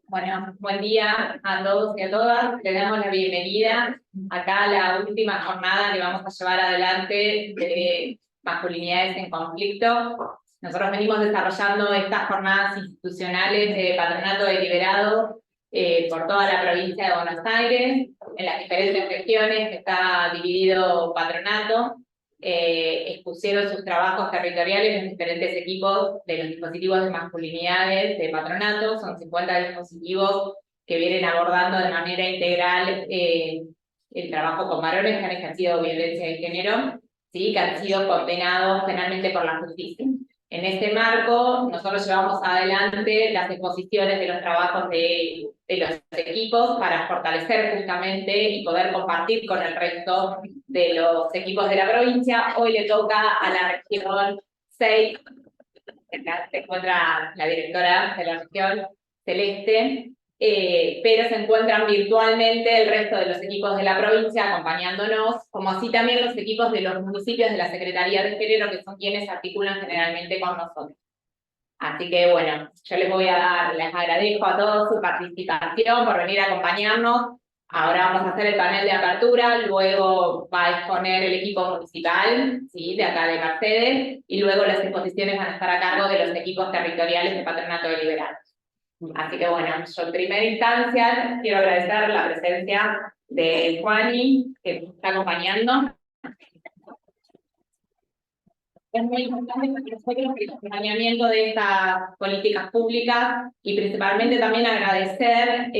Bueno, buen día a todos y a todas. Le damos la bienvenida acá a la última jornada que vamos a llevar adelante de masculinidades en conflicto. Nosotros venimos desarrollando estas jornadas institucionales de patronato deliberado por toda la provincia de Buenos Aires, en las diferentes regiones que está dividido patronato. Expusieron sus trabajos territoriales en diferentes equipos de los dispositivos de masculinidades de patronato. Son 50 dispositivos que vienen abordando de manera integral el trabajo con varones que han ejercido violencia de género, ¿sí? Que han sido condenados penalmente por la justicia. En este marco, nosotros llevamos adelante las exposiciones de los trabajos de los equipos para fortalecer justamente y poder compartir con el resto de los equipos de la provincia. Hoy le toca a la región 6, acá se encuentra la directora de la región, Celeste, pero se encuentran virtualmente el resto de los equipos de la provincia acompañándonos, como así también los equipos de los municipios de la Secretaría de Género, que son quienes articulan generalmente con nosotros. Así que bueno, yo les agradezco a todos su participación por venir a acompañarnos. Ahora vamos a hacer el panel de apertura, luego va a exponer el equipo municipal, ¿sí? De acá de Mercedes, y luego las exposiciones van a estar a cargo de los equipos territoriales de patronato deliberado. Así que bueno, yo en primera instancia quiero agradecer la presencia de Juani, que nos está acompañando. Es muy importante para nosotros el acompañamiento de estas políticas públicas y principalmente también agradecer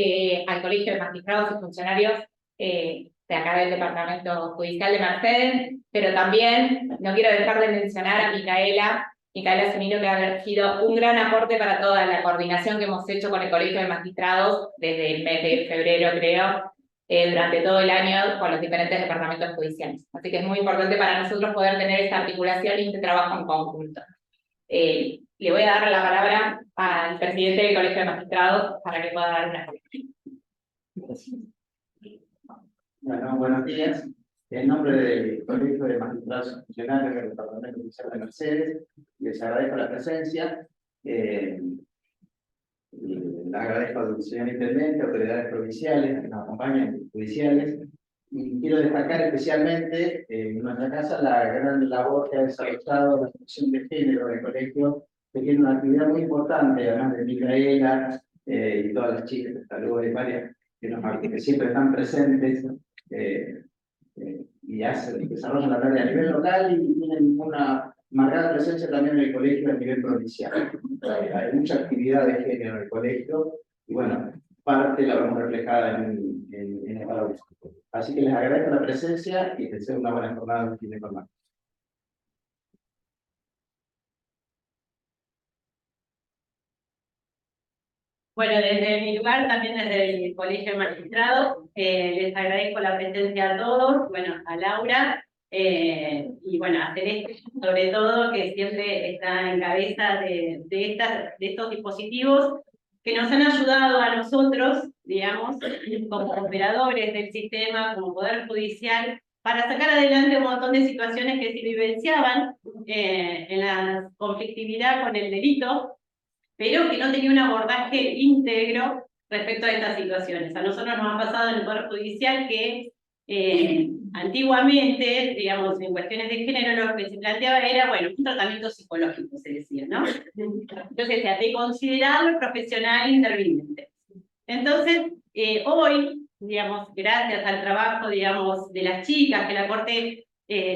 al Colegio de Magistrados y Funcionarios de acá del Departamento Judicial de Mercedes, pero también no quiero dejar de mencionar a Micaela Semino, que ha sido un gran aporte para toda la coordinación que hemos hecho con el Colegio de Magistrados desde el mes de febrero, creo, durante todo el año con los diferentes departamentos judiciales. Así que es muy importante para nosotros poder tener esta articulación y este trabajo en conjunto. Le voy a dar la palabra al presidente del Colegio de Magistrados para que pueda dar una explicación. Bueno, buenos días. En nombre del Colegio de Magistrados Funcionarios del Departamento Judicial de Mercedes, les agradezco la presencia. Les agradezco al señor Intendente, autoridades provinciales que nos acompañan, judiciales, y quiero destacar especialmente en nuestra casa la gran labor que ha desarrollado la Sección de Género del colegio, que tiene una actividad muy importante, además de Micaela y todas las chicas, saludos y varias que siempre están presentes y desarrollan la tarea a nivel local y tienen una marcada presencia también en el colegio a nivel provincial. Hay mucha actividad de género en el colegio y bueno, parte la vemos reflejada en el aula. Así que les agradezco la presencia y deseo una buena jornada de fin de semana. Bueno, desde mi lugar, también desde el Colegio de Magistrados, les agradezco la presencia a todos, bueno, a Laura, y bueno, a Celeste, sobre todo, que siempre está en cabeza de estos dispositivos que nos han ayudado a nosotros, digamos, como operadores del sistema, como Poder Judicial, para sacar adelante un montón de situaciones que se vivenciaban en la conflictividad con el delito, pero que no tenía un abordaje íntegro respecto a estas situaciones. A nosotros nos ha pasado en el Poder Judicial que antiguamente, digamos, en cuestiones de género, lo que se planteaba era, bueno, un tratamiento psicológico, se decía, ¿no? Entonces, de considerarlo profesional interviniente. Entonces, hoy, digamos, gracias al trabajo, digamos, de las chicas, que la Corte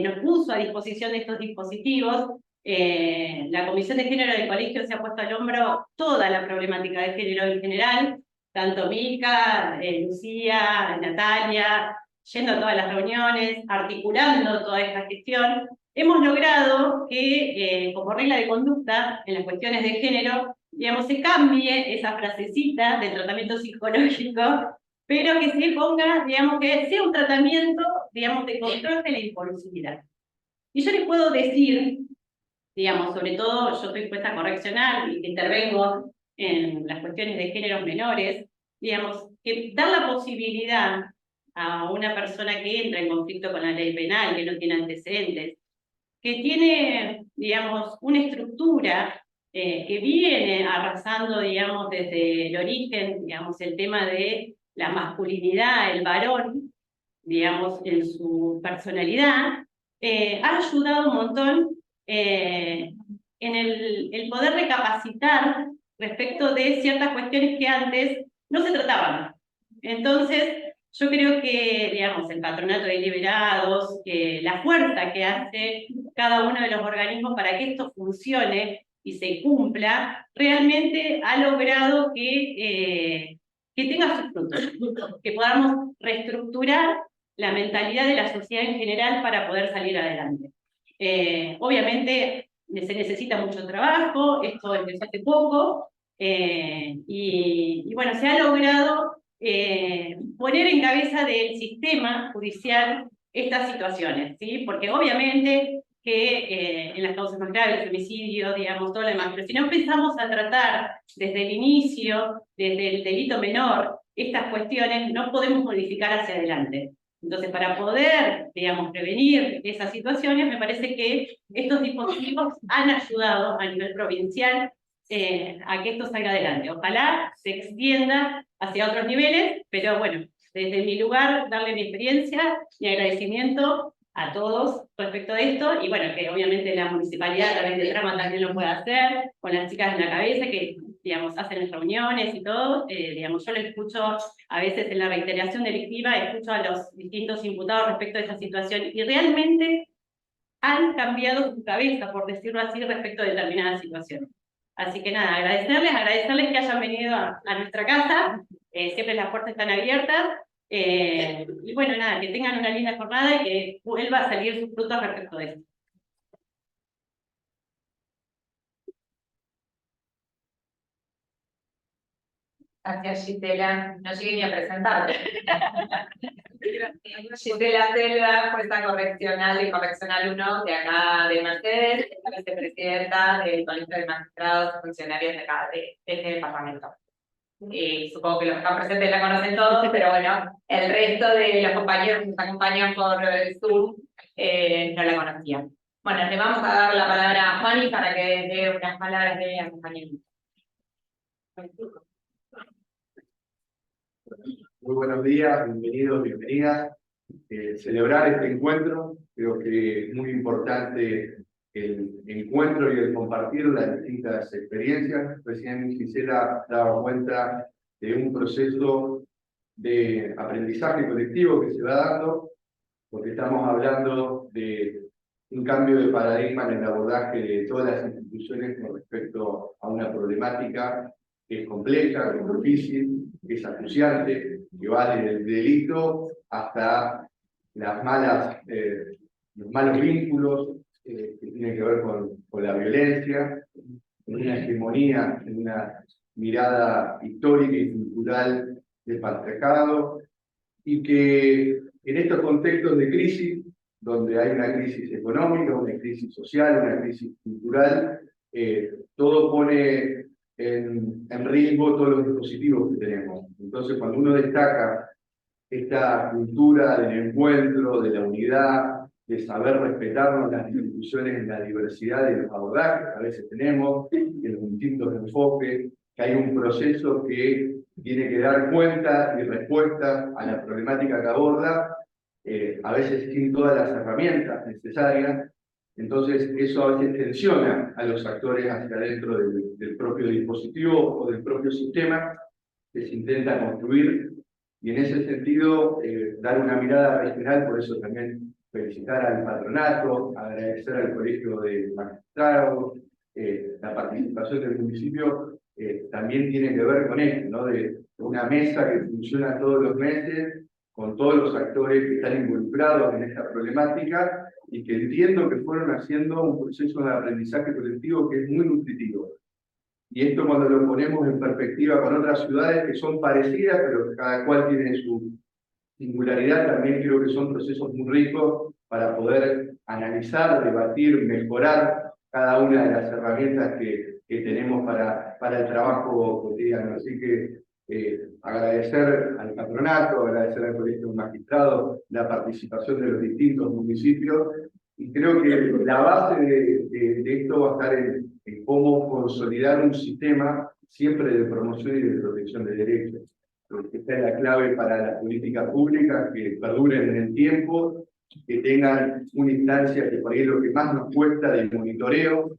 nos puso a disposición de estos dispositivos, la Comisión de Género del Colegio se ha puesto al hombro toda la problemática de género en general, tanto Mica, Lucía, Natalia, yendo a todas las reuniones, articulando toda esta gestión. Hemos logrado que, como regla de conducta en las cuestiones de género, digamos, se cambie esa frasecita del tratamiento psicológico, pero que se ponga, digamos, que sea un tratamiento, digamos, de control de la impulsividad. Y yo les puedo decir, digamos, sobre todo, yo soy jueza correccional y que intervengo en las cuestiones de géneros menores, digamos, que dar la posibilidad a una persona que entra en conflicto con la ley penal, que no tiene antecedentes, que tiene, digamos, una estructura que viene arrasando, digamos, desde el origen, digamos, el tema de la masculinidad, el varón, digamos, en su personalidad, ha ayudado un montón en el poder recapacitar respecto de ciertas cuestiones que antes no se trataban. Entonces, yo creo que, digamos, el patronato de liberados, la fuerza que hace cada uno de los organismos para que esto funcione y se cumpla, realmente ha logrado que tenga sus frutos, que podamos reestructurar la mentalidad de la sociedad en general para poder salir adelante. Obviamente se necesita mucho trabajo, esto empezó hace poco, y bueno, se ha logrado poner en cabeza del sistema judicial estas situaciones, ¿sí? Porque obviamente que en las causas más graves, el homicidio, digamos, todo lo demás, pero si no empezamos a tratar desde el inicio, desde el delito menor, estas cuestiones, no podemos modificar hacia adelante. Entonces, para poder, digamos, prevenir esas situaciones, me parece que estos dispositivos han ayudado a nivel provincial a que esto salga adelante. Ojalá se extienda hacia otros niveles, pero bueno, desde mi lugar, darle mi experiencia, mi agradecimiento a todos respecto a esto, y bueno, que obviamente la municipalidad a través de Trama también lo puede hacer, con las chicas en la cabeza, que, digamos, hacen las reuniones y todo, digamos, yo lo escucho a veces en la reiteración delictiva, escucho a los distintos imputados respecto a esa situación, y realmente han cambiado su cabeza, por decirlo así, respecto a determinadas situaciones. Así que nada, agradecerles que hayan venido a nuestra casa, siempre las puertas están abiertas, y bueno, nada, que tengan una linda jornada y que vuelva a salir sus frutos respecto de esto. Gracias, Gisela. No llegué ni a presentarte. Gisela Selva, jueza correccional y correccional 1 de acá de Mercedes, es la vicepresidenta del Colegio de Magistrados y Funcionarios de acá, de este departamento. Supongo que los que están presentes la conocen todos, pero bueno, el resto de los compañeros que nos acompañan por Zoom no la conocían. Bueno, le vamos a dar la palabra a Juani para que dé unas palabras de acompañamiento. Muy buenos días, bienvenidos, bienvenidas. Celebrar este encuentro, creo que es muy importante el encuentro y el compartir las distintas experiencias. Recién Gisela daba cuenta de un proceso de aprendizaje colectivo que se va dando, porque estamos hablando de un cambio de paradigma en el abordaje de todas las instituciones con respecto a una problemática que es compleja, que es difícil, que es acuciante, que va desde el delito hasta los malos vínculos que tienen que ver con la violencia, en una hegemonía, en una mirada histórica y cultural del patriarcado, y que en estos contextos de crisis, donde hay una crisis económica, una crisis social, una crisis cultural, todo pone en riesgo todos los dispositivos que tenemos. Entonces, cuando uno destaca esta cultura del encuentro, de la unidad, de saber respetarnos las instituciones en la diversidad de los abordajes que a veces tenemos, en los distintos enfoques, que hay un proceso que tiene que dar cuenta y respuesta a la problemática que aborda, a veces sin todas las herramientas necesarias. Entonces eso a veces tensiona a los actores hacia adentro del propio dispositivo o del propio sistema que se intenta construir, y en ese sentido dar una mirada regional. Por eso también felicitar al patronato, agradecer al Colegio de Magistrados, la participación del municipio también tiene que ver con esto, ¿no? De una mesa que funciona todos los meses, con todos los actores que están involucrados en esta problemática, y que entiendo que fueron haciendo un proceso de aprendizaje colectivo que es muy nutritivo. Y esto, cuando lo ponemos en perspectiva con otras ciudades que son parecidas, pero que cada cual tiene su singularidad, también creo que son procesos muy ricos para poder analizar, debatir, mejorar cada una de las herramientas que tenemos para el trabajo cotidiano. Así que agradecer al patronato, agradecer al Colegio de Magistrados la participación de los distintos municipios, Y creo que la base de esto va a estar en cómo consolidar un sistema siempre de promoción y de protección de derechos. Porque esta es la clave para las políticas públicas, que perduren en el tiempo, que tengan una instancia que por ahí es lo que más nos cuesta, de monitoreo,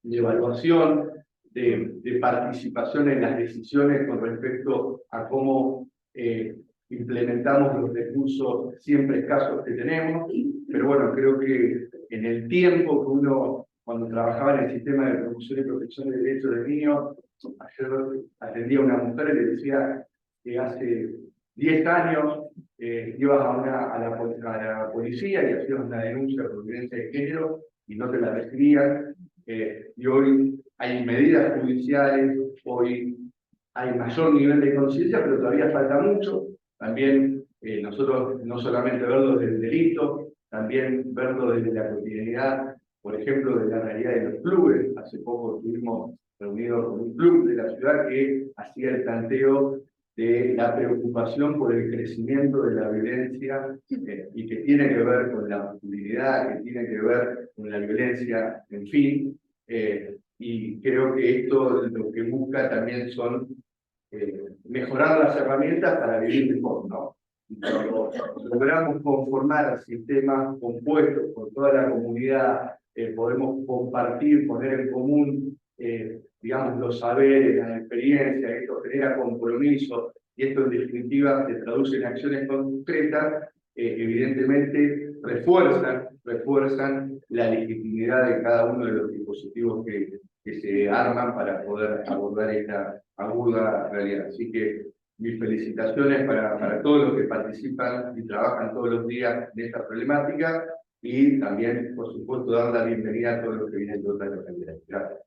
de evaluación, de participación en las decisiones con respecto a cómo implementamos los recursos siempre escasos que tenemos. Pero bueno, creo que en el tiempo que uno, cuando trabajaba en el sistema de promoción y protección de derechos de niños, ayer atendía a una mujer y le decía que hace 10 años ibas a la policía y hacías una denuncia por violencia de género y no te la recibían. Y hoy hay medidas judiciales, hoy hay mayor nivel de conciencia, pero todavía falta mucho. También nosotros no solamente verlo desde el delito, también verlo desde la cotidianidad, por ejemplo, de la realidad de los clubes. Hace poco estuvimos reunidos con un club de la ciudad que hacía el planteo de la preocupación por el crecimiento de la violencia y que tiene que ver con la masculinidad, que tiene que ver con la violencia, en fin. Y creo que esto lo que busca también son mejorar las herramientas para vivir mejor, ¿no? Y cuando logramos conformar sistemas compuestos por toda la comunidad, podemos compartir, poner en común, digamos, los saberes, las experiencias, esto genera compromiso, y esto en definitiva se traduce en acciones concretas, evidentemente refuerzan la legitimidad de cada uno de los dispositivos que se arman para poder abordar esta aguda realidad. Así que mis felicitaciones para todos los que participan y trabajan todos los días en esta problemática, y también, por supuesto, dar la bienvenida a todos los que vienen de otras localidades. Gracias.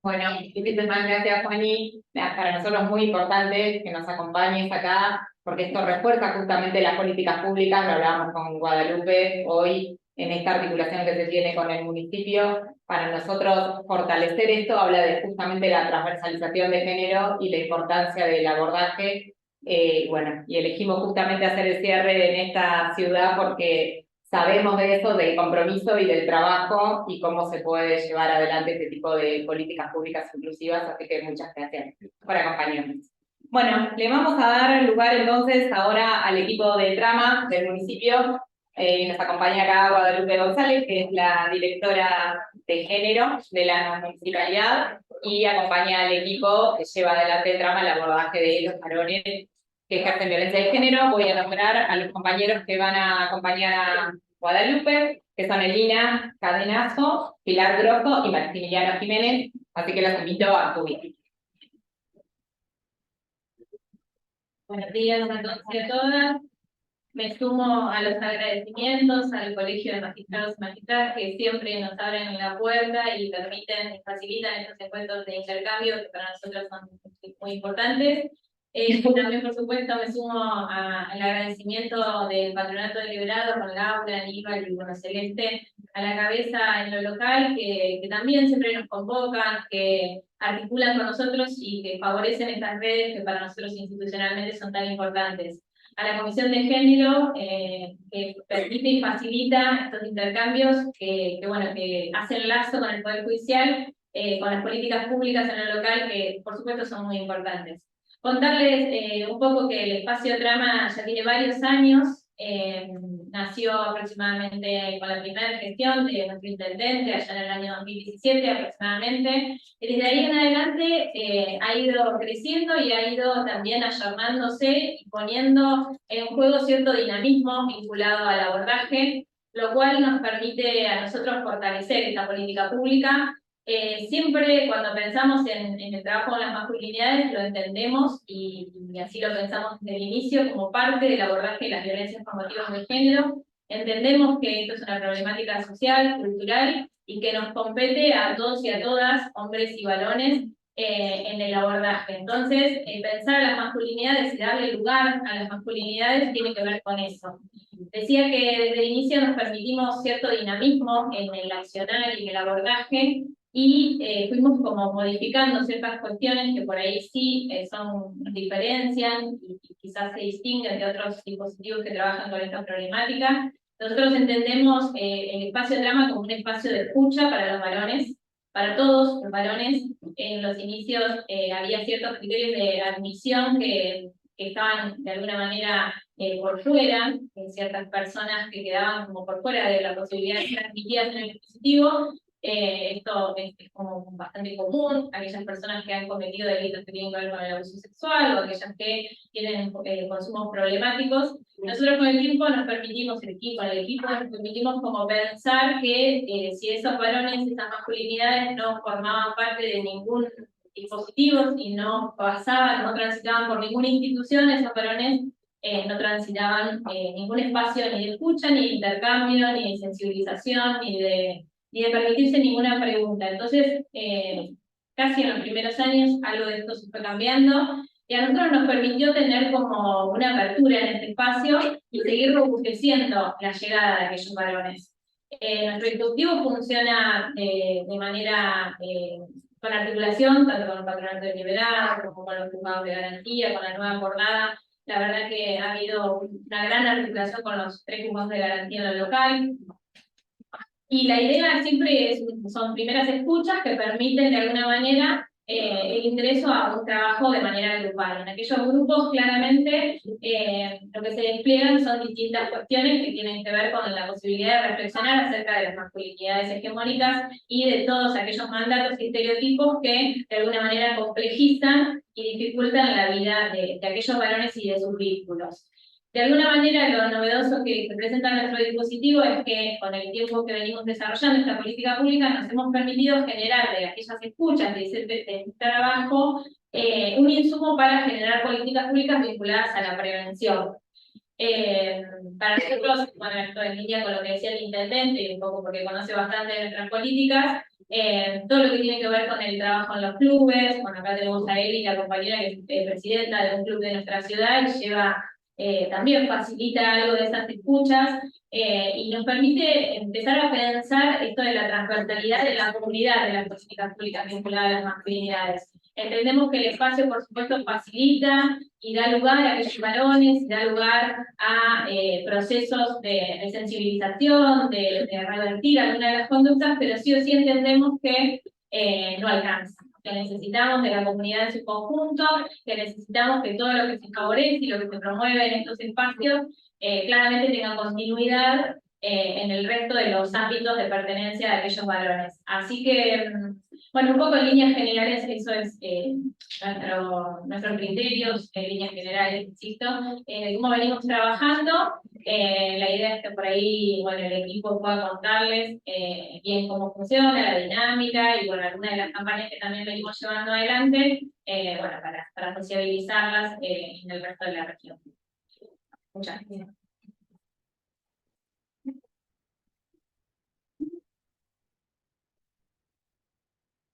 Bueno, muchísimas gracias, Juani. Para nosotros es muy importante que nos acompañes acá, porque esto refuerza justamente las políticas públicas. Lo hablábamos con Guadalupe hoy en esta articulación que se tiene con el municipio. Para nosotros, fortalecer esto habla de justamente la transversalización de género y la importancia del abordaje. Bueno, y elegimos justamente hacer el cierre en esta ciudad porque sabemos de eso, del compromiso y del trabajo y cómo se puede llevar adelante este tipo de políticas públicas inclusivas, así que muchas gracias por acompañarnos. Bueno, le vamos a dar lugar entonces ahora al equipo de trama del municipio. Nos acompaña acá Guadalupe González, que es la directora de género de la municipalidad, y acompaña al equipo que lleva adelante el trama, el abordaje de los varones que ejercen violencia de género. Voy a nombrar a los compañeros que van a acompañar a Guadalupe, que son Elina Cadenazo, Pilar Grosso y Maximiliano Jiménez, así que los invito a subir. Buenos días a todos y a todas. Me sumo a los agradecimientos al Colegio de Magistrados y Magistradas, que siempre nos abren la puerta y permiten, facilitan estos encuentros de intercambio que para nosotros son muy importantes. También, por supuesto, me sumo al agradecimiento del Patronato Deliberado con Laura, Aníbal y Bueno Celeste a la cabeza en lo local, que también siempre nos convocan, que articulan con nosotros y que favorecen estas redes que para nosotros institucionalmente son tan importantes. A la Comisión de Género, que permite y facilita estos intercambios bueno, que hacen lazo con el Poder Judicial, con las políticas públicas en lo local, que por supuesto son muy importantes. Contarles un poco que el espacio Trama ya tiene varios años, nació aproximadamente con la primera gestión de nuestro intendente, allá en el año 2017 aproximadamente, y desde ahí en adelante ha ido creciendo y ha ido también ayornándose y poniendo en juego cierto dinamismo vinculado al abordaje, lo cual nos permite a nosotros fortalecer esta política pública. Siempre cuando pensamos en el trabajo con las masculinidades lo entendemos y así lo pensamos desde el inicio como parte del abordaje de las violencias por motivos de género. Entendemos que esto es una problemática social, cultural y que nos compete a todos y a todas, hombres y varones, en el abordaje. Entonces, pensar a las masculinidades y darle lugar a las masculinidades tiene que ver con eso. Decía que desde el inicio nos permitimos cierto dinamismo en el accionar y en el abordaje, y fuimos como modificando ciertas cuestiones que por ahí sí nos diferencian y quizás se distinguen de otros dispositivos que trabajan con esta problemática. Nosotros entendemos el espacio drama como un espacio de escucha para los varones, para todos los varones. En los inicios había ciertos criterios de admisión que estaban de alguna manera por fuera, ciertas personas que quedaban como por fuera de la posibilidad de ser admitidas en el dispositivo. Esto es como bastante común, aquellas personas que han cometido delitos que tienen que ver con el abuso sexual o aquellas que tienen consumos problemáticos. Nosotros con el tiempo nos permitimos, con el equipo nos permitimos como pensar que si esos varones, esas masculinidades no formaban parte de ningún dispositivo, si no pasaban, no transitaban por ninguna institución, esos varones no transitaban ningún espacio ni de escucha, ni de intercambio, ni de sensibilización, ni de permitirse ninguna pregunta. Entonces, casi en los primeros años algo de esto se fue cambiando y a nosotros nos permitió tener como una apertura en este espacio y seguir robusteciendo la llegada de aquellos varones. Nuestro dispositivo funciona de manera con articulación, tanto con el patronato deliberado como con los juzgados de garantía, con la nueva jornada. La verdad que ha habido una gran articulación con los 3 juzgados de garantía en lo local. Y la idea siempre son primeras escuchas que permiten de alguna manera el ingreso a un trabajo de manera grupal. En aquellos grupos claramente lo que se despliegan son distintas cuestiones que tienen que ver con la posibilidad de reflexionar acerca de las masculinidades hegemónicas y de todos aquellos mandatos y estereotipos que de alguna manera complejizan y dificultan la vida de aquellos varones y de sus vínculos. De alguna manera, lo novedoso que presenta nuestro dispositivo es que con el tiempo que venimos desarrollando esta política pública nos hemos permitido generar de aquellas escuchas, de ese trabajo, un insumo para generar políticas públicas vinculadas a la prevención. Para nosotros, bueno, esto en línea con lo que decía el intendente, y un poco porque conoce bastante de nuestras políticas, todo lo que tiene que ver con el trabajo en los clubes. Bueno, acá tenemos a Eli, la compañera que es presidenta de un club de nuestra ciudad y lleva también facilita algo de esas escuchas y nos permite empezar a pensar esto de la transversalidad de la comunidad de las políticas públicas vinculadas a las masculinidades. Entendemos que el espacio, por supuesto, facilita y da lugar a aquellos varones, da lugar a procesos de sensibilización, de revertir algunas de las conductas, pero sí o sí entendemos que no alcanza. Que necesitamos de la comunidad en su conjunto, que necesitamos que todo lo que se favorece y lo que se promueve en estos espacios claramente tenga continuidad en el resto de los ámbitos de pertenencia de aquellos varones. Así que, bueno, un poco en líneas generales eso es nuestros criterios, en líneas generales, insisto, cómo venimos trabajando. La idea es que por ahí, bueno, el equipo pueda contarles bien cómo funciona, la dinámica y, bueno, algunas de las campañas que también venimos llevando adelante, bueno, para sociabilizarlas en el resto de la región. Muchas gracias.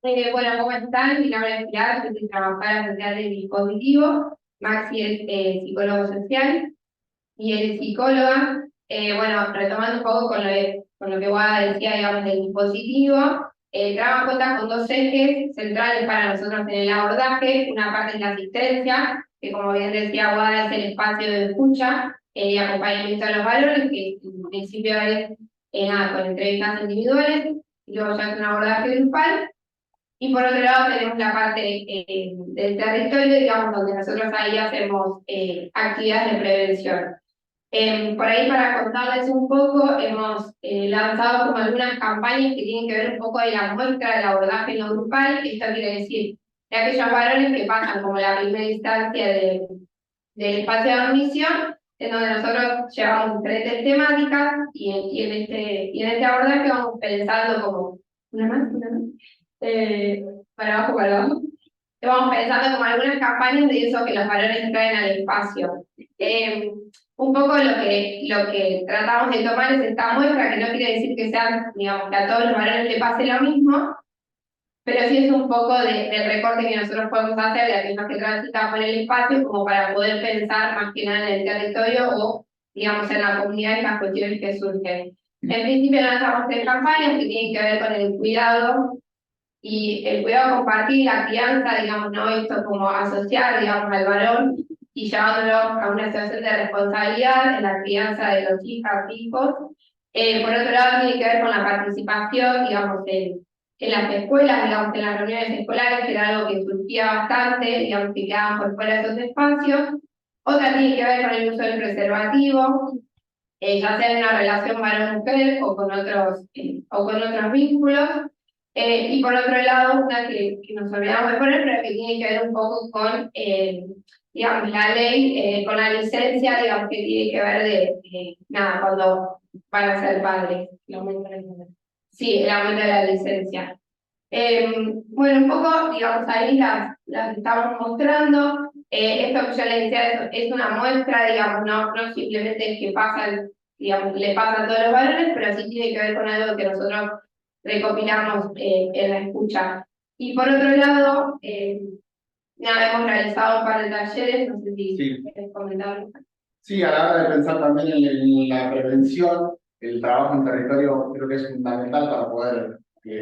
Bueno, ¿cómo están? Mi nombre es Pilar, soy trabajadora social del dispositivo. Maxi es psicólogo social y él es psicóloga. Bueno, retomando un poco con lo que Guada decía, digamos, del dispositivo, el trabajo cuenta con 2 ejes centrales para nosotros en el abordaje. Una parte es la asistencia, que como bien decía Guada es el espacio de escucha y acompañamiento a los valores, que en principio es con entrevistas individuales, y luego ya es un abordaje grupal. Y por otro lado tenemos la parte del territorio, digamos, donde nosotros ahí hacemos actividades de prevención. Por ahí para contarles un poco, hemos lanzado como algunas campañas que tienen que ver un poco de la muestra del abordaje no grupal. Esto quiere decir, de aquellos varones que pasan como la primera instancia del espacio de admisión, en donde nosotros llevamos diferentes temáticas y en este abordaje vamos pensando como una más. Para abajo. Vamos pensando como algunas campañas de eso que los valores traen al espacio. Un poco lo que tratamos de tomar es esta muestra, que no quiere decir que sean, digamos, que a todos los valores les pase lo mismo, pero sí es un poco del recorte que nosotros podemos hacer de aquellos que transitan por el espacio, como para poder pensar más que nada en el territorio o, digamos, en la comunidad y las cuestiones que surgen. En principio lanzamos 3 campañas que tienen que ver con el cuidado Y el cuidado compartir, la crianza, digamos, no esto como asociar, digamos, al varón y llevándolo a una situación de responsabilidad en la crianza de los hijos. Por otro lado, tiene que ver con la participación, digamos, en las escuelas, digamos, en las reuniones escolares, que era algo que surgía bastante, digamos, que quedaban por fuera de esos espacios. Otra tiene que ver con el uso del preservativo, ya sea en una relación varón-mujer o con otros vínculos. Y por otro lado, una que nos olvidamos de poner, pero que tiene que ver un poco con, digamos, la ley, con la licencia, digamos, que tiene que ver nada, cuando van a ser padres. Sí, el aumento de la licencia. Bueno, un poco, digamos, ahí las estamos mostrando. Esto que yo les decía es una muestra, digamos, no simplemente es que pasa, digamos, le pasa a todos los varones, pero sí tiene que ver con algo que nosotros recopilamos en la escucha. Y por otro lado, nada, hemos realizado un par de talleres, no sé si Sí. quieres comentar. Sí, a la hora de pensar también en la prevención, el trabajo en territorio creo que es fundamental para poder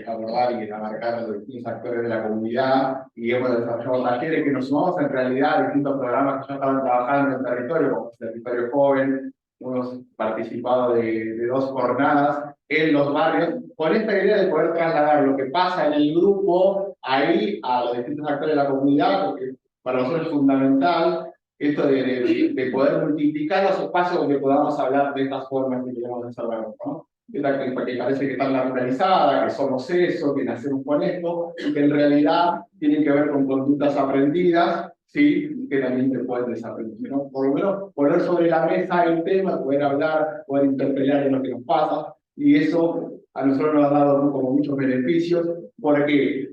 abordar y abarcar a los distintos actores de la comunidad, y hemos desarrollado talleres que nos sumamos en realidad a distintos programas que ya estaban trabajando en el territorio, como el Territorio Joven. Hemos participado de 2 jornadas en los barrios, con esta idea de poder trasladar lo que pasa en el grupo ahí a los distintos actores de la comunidad, porque para nosotros es fundamental esto de poder multiplicar los espacios donde podamos hablar de estas formas que queremos desarrollar, ¿no? Que parece que están naturalizadas, que somos eso, que nacemos con esto, y que en realidad tienen que ver con conductas aprendidas, ¿sí? Que también se pueden desaprender, ¿no? Por lo menos poner sobre la mesa el tema, poder hablar, poder interpelar de lo que nos pasa, y eso a nosotros nos ha dado como muchos beneficios, porque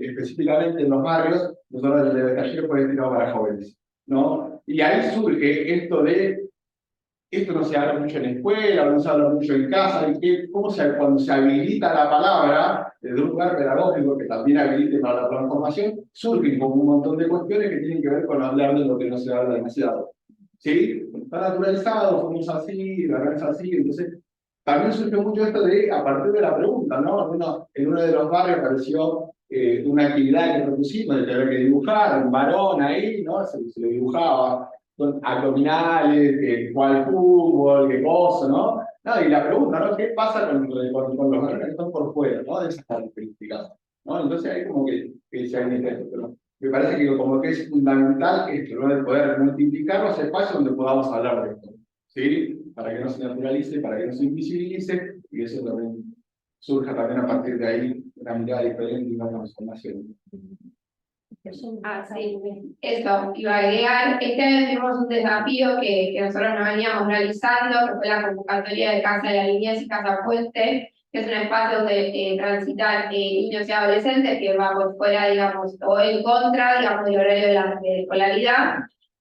específicamente en los barrios, nosotros el taller fue destinado para jóvenes, ¿no? Y ahí surge esto no se habla mucho en la escuela, no se habla mucho en casa, y cuando se habilita la palabra desde un lugar pedagógico que también habilite para la transformación, surgen como un montón de cuestiones que tienen que ver con hablar de lo que no se habla demasiado. ¿Sí? Está naturalizado, somos así, la verdad es así, entonces también surge mucho esto a partir de la pregunta, ¿no? En uno de los barrios apareció una actividad que propusimos de que había que dibujar, un varón ahí, ¿no? Se le dibujaba con abdominales, que juega al fútbol, qué cosa, ¿no? No, y la pregunta, ¿no? ¿Qué pasa con los varones que están por fuera, ¿no? De esas características, ¿no? Entonces ahí como que se ha esto, pero me parece que como que es fundamental esto, ¿no? De poder multiplicar los espacios donde podamos hablar de esto, ¿sí? Para que no se naturalice, para que no se invisibilice, y eso también surja también a partir de ahí una mirada diferente y una transformación. Sí, eso, iba a agregar, este año tenemos un desafío que nosotros nos veníamos realizando, que fue la convocatoria de Casa de la Niñez y Casa Puente, que es un espacio donde transitan niños y adolescentes que va por fuera, digamos, o en contra, digamos, del horario de escolaridad.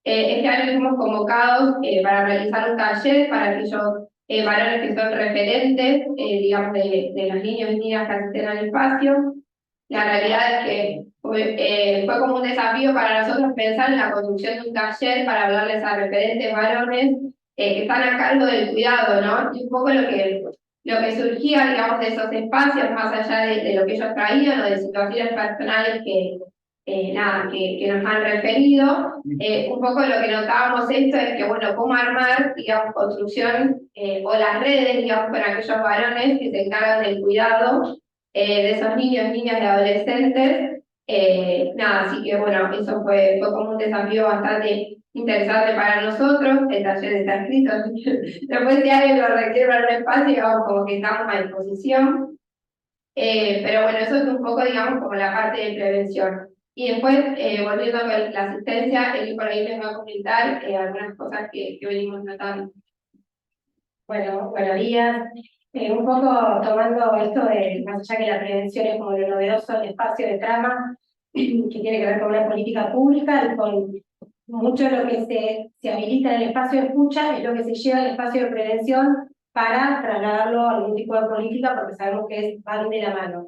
Este año fuimos convocados para realizar un taller para aquellos varones que son referentes, digamos, de los niños y niñas que asisten al espacio. La realidad es que fue como un desafío para nosotros pensar en la construcción de un taller para hablarles a referentes varones que están a cargo del cuidado, ¿no? Y un poco lo que surgía, digamos, de esos espacios, más allá de lo que ellos traían o de situaciones personales que nos han referido, un poco lo que notábamos esto es que, bueno, cómo armar, digamos, construcción o las redes, digamos, con aquellos varones que se encargan del cuidado de esos niños, niñas y adolescentes. Así que bueno, eso fue como un desafío bastante interesante para nosotros. El taller está escrito, después si alguien lo requiere para un espacio, digamos, como que estamos a disposición. Pero bueno, eso es un poco, digamos, como la parte de prevención. Y después, volviendo a la asistencia, él por ahí les va a comentar algunas cosas que venimos notando. Bueno, buenos días. Un poco tomando esto de, más allá que la prevención es como lo novedoso, el espacio de trama, que tiene que ver con una política pública y con mucho de lo que se habilita en el espacio de escucha, es lo que se lleva al espacio de prevención para trasladarlo a algún tipo de política, porque sabemos que van de la mano.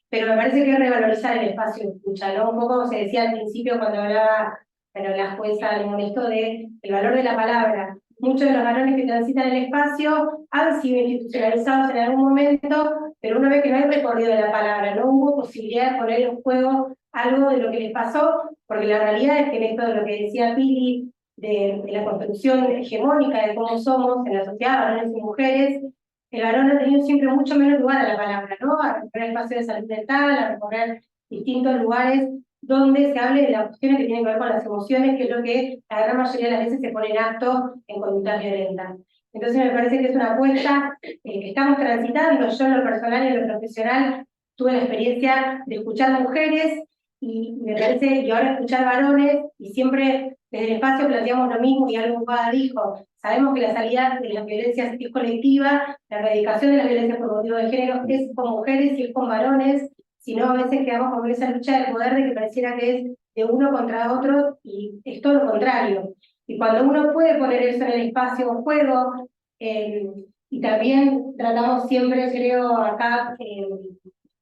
Pero me parece que es revalorizar el espacio de escucha, ¿no? Un poco como se decía al principio cuando hablaba, bueno, la jueza en esto de el valor de la palabra, muchos de los varones que transitan el espacio han sido institucionalizados en algún momento, pero uno ve que no hay recorrido de la palabra, no hubo posibilidad de poner en juego algo de lo que les pasó, porque la realidad es que en esto de lo que decía Pili, de la construcción hegemónica de cómo somos en la sociedad, varones y mujeres, el varón ha tenido siempre mucho menos lugar a la palabra, ¿no? A recorrer espacios de salud mental, a recorrer distintos lugares donde se hable de las cuestiones que tienen que ver con las emociones, que es lo que la gran mayoría de las veces se pone en acto en conductas violentas. Entonces me parece que es una apuesta que estamos transitando. Yo en lo personal y en lo profesional tuve la experiencia de escuchar mujeres y me parece, y ahora escuchar varones, y siempre desde el espacio planteamos lo mismo, y algo Guada dijo, sabemos que la salida de las violencias es colectiva, la erradicación de las violencias por motivo de género es con mujeres y es con varones, sino a veces quedamos con esa lucha de poder de que pareciera que es de uno contra otro, y es todo lo contrario. Y cuando uno puede poner eso en el espacio en juego, y también tratamos siempre, creo, acá,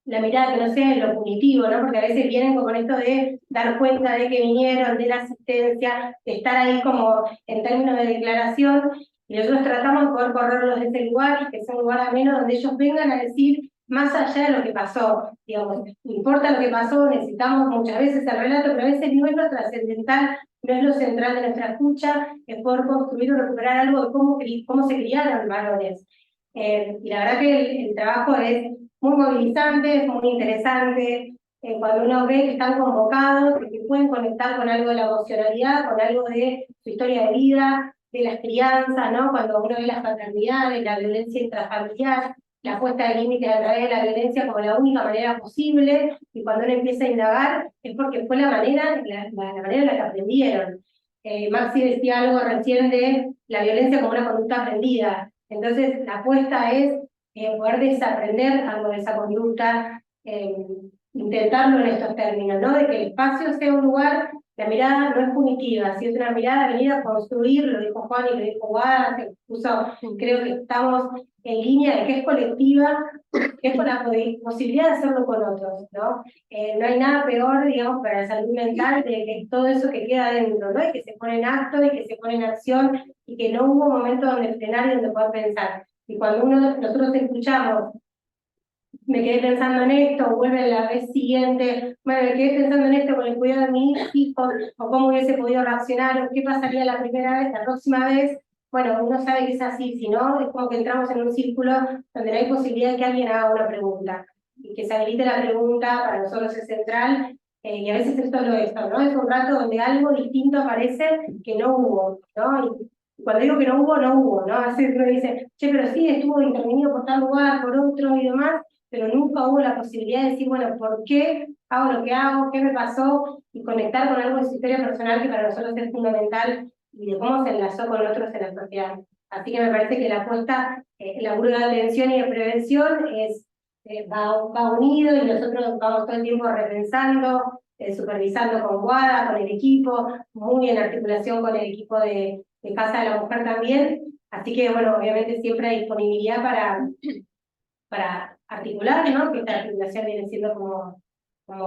la mirada que no sea en lo punitivo, ¿no? Porque a veces vienen con esto de dar cuenta de que vinieron, de la asistencia, de estar ahí como en términos de declaración, y nosotros tratamos de poder correrlos de ese lugar y que sea un lugar ameno donde ellos vengan a decir más allá de lo que pasó, digamos, no importa lo que pasó, necesitamos muchas veces el relato, pero a veces no es lo trascendental, no es lo central de nuestra escucha, es poder construir o recuperar algo de cómo se criaron varones. Y la verdad que el trabajo es muy movilizante, es muy interesante, cuando uno ve que están convocados, que pueden conectar con algo de la emocionalidad, con algo de su historia de vida, de las crianzas, ¿no? Cuando uno ve las paternidades, la violencia intrafamiliar, la puesta de límites a través de la violencia como la única manera posible, y cuando uno empieza a indagar es porque fue la manera en la que aprendieron. Maxi decía algo recién de la violencia como una conducta aprendida. Entonces la apuesta es poder desaprender algo de esa conducta, intentarlo en estos términos, ¿no? De que el espacio sea un lugar, la mirada no es punitiva, si es una mirada venir a construir, lo dijo Juan y lo dijo Guada, se puso, creo que estamos en línea de que es colectiva, que es con la posibilidad de hacerlo con otros, ¿no? No hay nada peor, digamos, para la salud mental de que todo eso que queda dentro, ¿no? Y que se pone en acto, y que se pone en acción, y que no hubo momento donde frenar y donde poder pensar. Y cuando nosotros escuchamos, me quedé pensando en esto, vuelve la vez siguiente, bueno, me quedé pensando en esto con el cuidado de mi hijo, o cómo hubiese podido reaccionar, o qué pasaría la primera vez, la próxima vez, bueno, uno sabe que es así, si no, es como que entramos en un círculo donde no hay posibilidad de que alguien haga una pregunta, y que se habilite la pregunta para nosotros es central, y a veces es solo esto, ¿no? Es un rato donde algo distinto aparece que no hubo, ¿no? Y cuando digo que no hubo, no hubo, ¿no? A veces uno dice, che, pero sí, estuvo intervenido por tal lugar, por otro y demás, pero nunca hubo la posibilidad de decir, bueno, ¿por qué hago lo que hago? ¿Qué me pasó? Y conectar con algo de su historia personal que para nosotros es fundamental y de cómo se enlazó con otros en la sociedad. Así que me parece que la apuesta, el laburo de atención y de prevención va unido, y nosotros vamos todo el tiempo repensando, supervisando con Guada, con el equipo, muy en articulación con el equipo de Casa de la Mujer también. Así que, bueno, obviamente siempre hay disponibilidad para articular, ¿no? Que esta articulación viene siendo como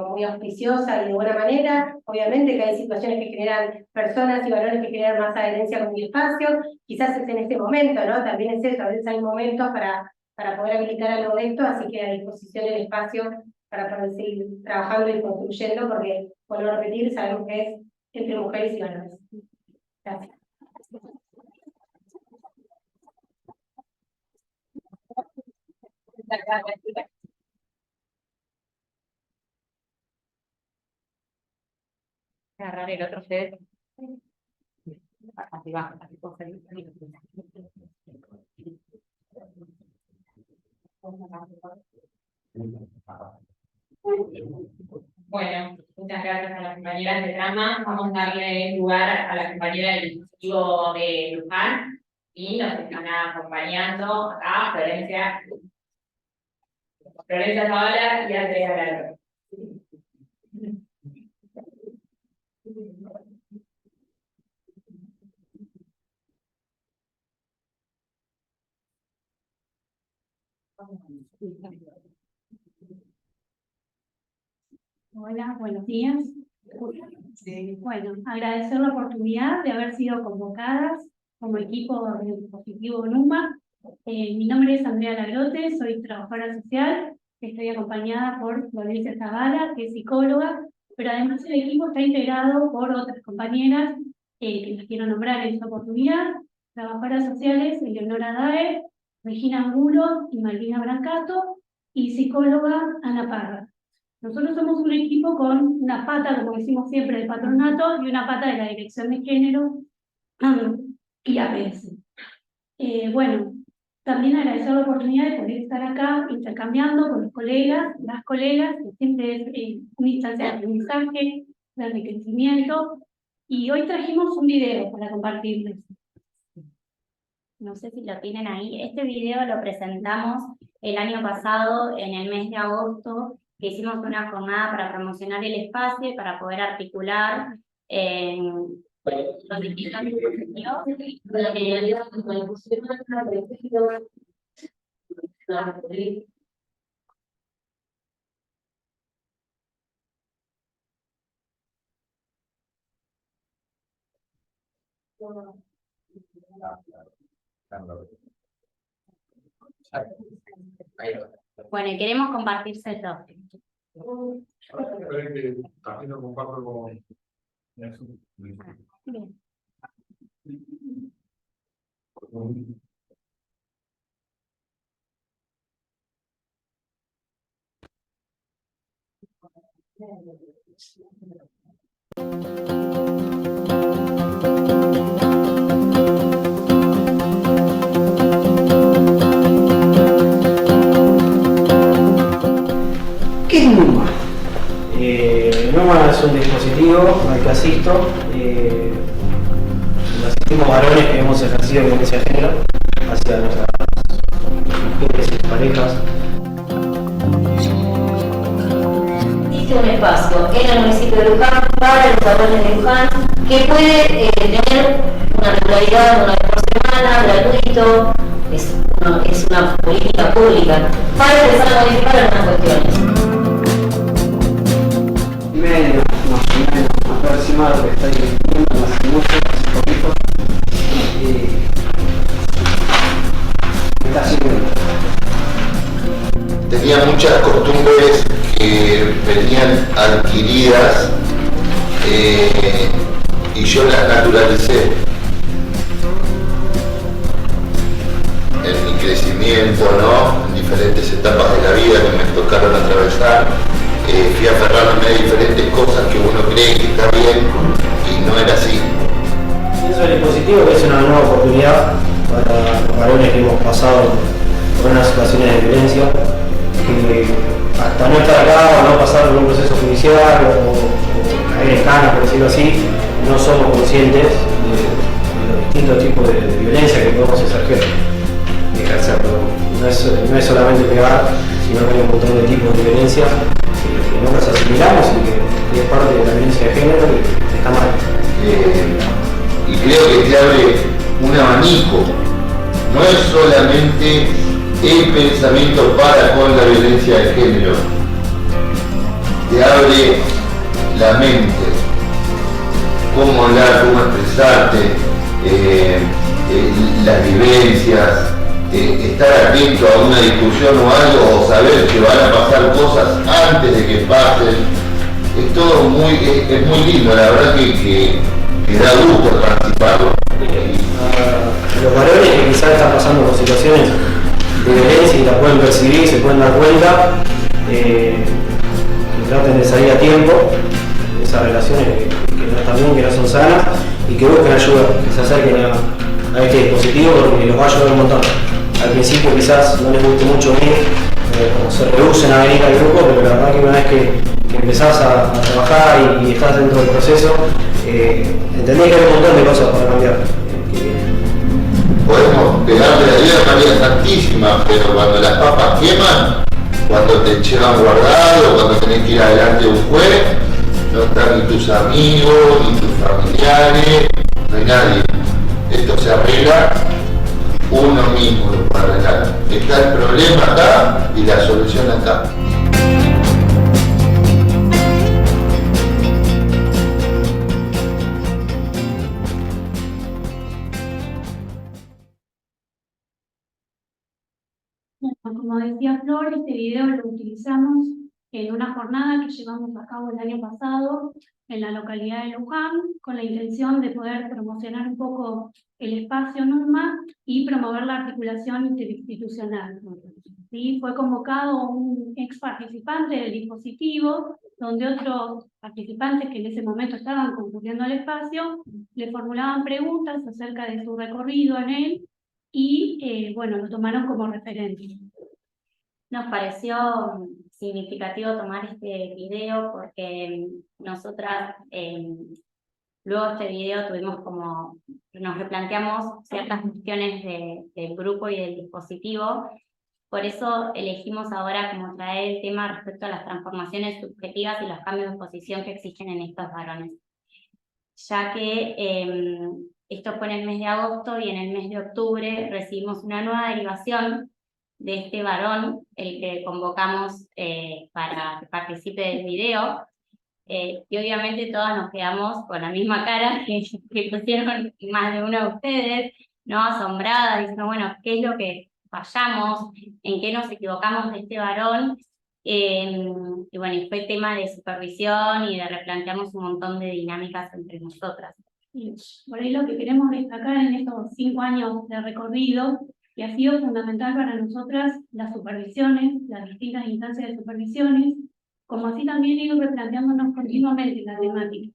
muy auspiciosa y de buena manera. Obviamente que hay situaciones que generan personas y valores que generan más adherencia con mi espacio. Quizás es en este momento, ¿no? También es eso, a veces hay momentos para poder habilitar algo de esto, así que a disposición el espacio para poder seguir trabajando y construyendo, porque, vuelvo a repetir, sabemos que es entre mujeres y varones. Gracias. Agarrar el otro dedo. Así va, así puedo salir. Bueno, muchas gracias a las compañeras de drama. Vamos a darle lugar a la compañera del dispositivo de Luján, y nos están acompañando acá Florencia Zavala y Andrea Grado. Hola, buenos días. Bueno, agradecer la oportunidad de haber sido convocadas como equipo del dispositivo NUMA. Mi nombre es Andrea Lagrote, soy trabajadora social, estoy acompañada por Florencia Zavala, que es psicóloga, pero además el equipo está integrado por otras compañeras que las quiero nombrar en esta oportunidad, trabajadoras sociales Eleonora Daer, Regina Angulo y Malvina Brancato, y psicóloga Ana Parra. Nosotros somos un equipo con una pata, como decimos siempre, del patronato y una pata de la Dirección de Género y APS. Bueno, también agradecer la oportunidad de poder estar acá intercambiando con los colegas, las colegas, que siempre es una instancia de aprendizaje, de enriquecimiento. Y hoy trajimos un video para compartirles. No sé si lo tienen ahí. Este video lo presentamos el año pasado, en el mes de agosto, que hicimos una jornada para promocionar el espacio y para poder articular los distintos Bueno, y queremos compartírselo. También lo comparto con... Bien. ¿Qué es NUMA? NUMA es un dispositivo al que asisto. Asistimos varones que hemos ejercido violencia de género hacia nuestras mujeres y parejas. Existe un espacio en el municipio de Luján para los varones de Luján que puede tener una regularidad una vez por semana, gratuito. Es una política pública para empezar a modificar algunas cuestiones. Menos, más o menos, aproximado que está discutiendo, hace mucho, hace poquito. Está sirviendo. Tenía muchas costumbres que venían adquiridas y yo las naturalicé. En mi crecimiento, ¿no? En diferentes etapas de la vida que me tocaron atravesar, fui aferrándome a diferentes cosas que uno cree que está bien y no era así. Pienso el dispositivo que es una nueva oportunidad para los varones que hemos pasado por unas situaciones de violencia, que hasta no estar acá o no pasar por un proceso judicial o caer en cana, por decirlo así, no somos conscientes de los distintos tipos de violencia que podemos ejercer. No es solamente pegar, sino que hay un montón de tipos de violencia que no nos asimilamos y que es parte de la violencia de género y que está mal. Y creo que te abre un abanico, no es solamente el pensamiento para con la violencia de género, te abre la mente, cómo hablar, cómo expresarte, las vivencias, estar atento a una discusión o algo, o saber que van a pasar cosas antes de que pasen. Es todo es muy lindo, la verdad que da gusto participarlo. Los varones que quizás están pasando por situaciones de violencia y la pueden percibir, se pueden dar cuenta, que traten de salir a tiempo de esas relaciones que no están bien, que no son sanas, y que busquen ayuda, que se acerquen a este dispositivo porque los va a ayudar un montón. Al principio quizás no les guste mucho venir, o se reducen a venir al grupo, pero la verdad que una vez que empezás a trabajar y estás dentro del proceso, entendés que hay un montón de cosas para cambiar. Podemos pegarle la vida a María Santísima, pero cuando las papas queman, cuando te llevan guardado, cuando tenés que ir adelante de un juez, no están ni tus amigos, ni tus familiares, no hay nadie. Esto se arregla uno mismo, lo puede arreglar. Está el problema acá y la solución acá. decía Flor, este video lo utilizamos en una jornada que llevamos a cabo el año pasado en la localidad de Luján, con la intención de poder promocionar un poco el espacio Norma y promover la articulación interinstitucional. ¿Sí? Fue convocado un ex participante del dispositivo, donde otros participantes que en ese momento estaban concurriendo al espacio le formulaban preguntas acerca de su recorrido en él y bueno, lo tomaron como referente. Nos pareció significativo tomar este video porque nosotras luego de este video tuvimos como, nos replanteamos ciertas cuestiones del grupo y del dispositivo. Por eso elegimos ahora como traer el tema respecto a las transformaciones subjetivas y los cambios de posición que existen en estos varones. Ya que esto fue en el mes de agosto y en el mes de octubre recibimos una nueva derivación de este varón, el que convocamos para que participe del video. Y obviamente todas nos quedamos con la misma cara que pusieron más de uno de ustedes, ¿no? Asombradas, diciendo, bueno, ¿qué es lo que fallamos? ¿En qué nos equivocamos de este varón? Y bueno, fue tema de supervisión y de replanteamos un montón de dinámicas entre nosotras. Y por ahí lo que queremos destacar en estos 5 años de recorrido, que ha sido fundamental para nosotras las supervisiones, las distintas instancias de supervisiones, como así también ir replanteándonos continuamente la temática.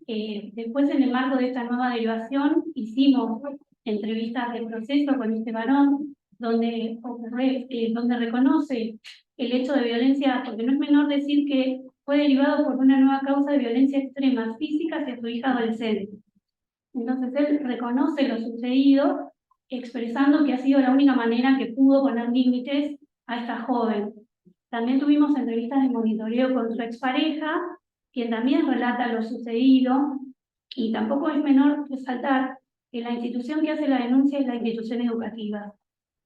Después, en el marco de esta nueva derivación, hicimos entrevistas de proceso con este varón, donde reconoce el hecho de violencia, porque no es menor decir que fue derivado por una nueva causa de violencia extrema física hacia su hija adolescente. Entonces él reconoce lo sucedido, expresando que ha sido la única manera que pudo poner límites a esta joven. También tuvimos entrevistas de monitoreo con su expareja, quien también relata lo sucedido, y tampoco es menor resaltar que la institución que hace la denuncia es la institución educativa,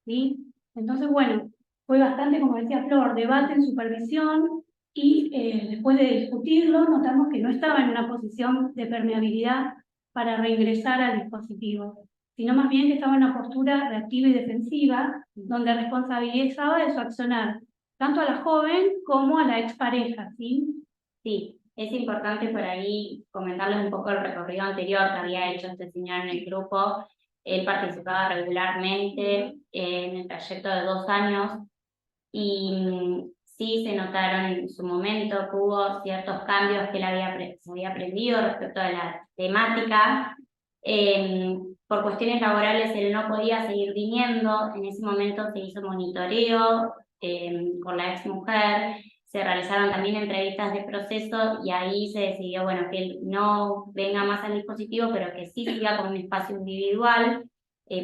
¿sí? Entonces, bueno, fue bastante, como decía Flor, debate en supervisión, y después de discutirlo, notamos que no estaba en una posición de permeabilidad para reingresar al dispositivo, sino más bien que estaba en una postura reactiva y defensiva, donde responsabilizaba de su accionar tanto a la joven como a la expareja, ¿sí? Sí, es importante por ahí comentarles un poco el recorrido anterior que había hecho este señor en el grupo. Él participaba regularmente en el trayecto de 2 años y sí se notaron en su momento que hubo ciertos cambios que él se había aprendido respecto a la temática. Por cuestiones laborales él no podía seguir viniendo, en ese momento se hizo monitoreo con la ex mujer, se realizaron también entrevistas de proceso y ahí se decidió, bueno, que él no venga más al dispositivo, pero que sí siga con un espacio individual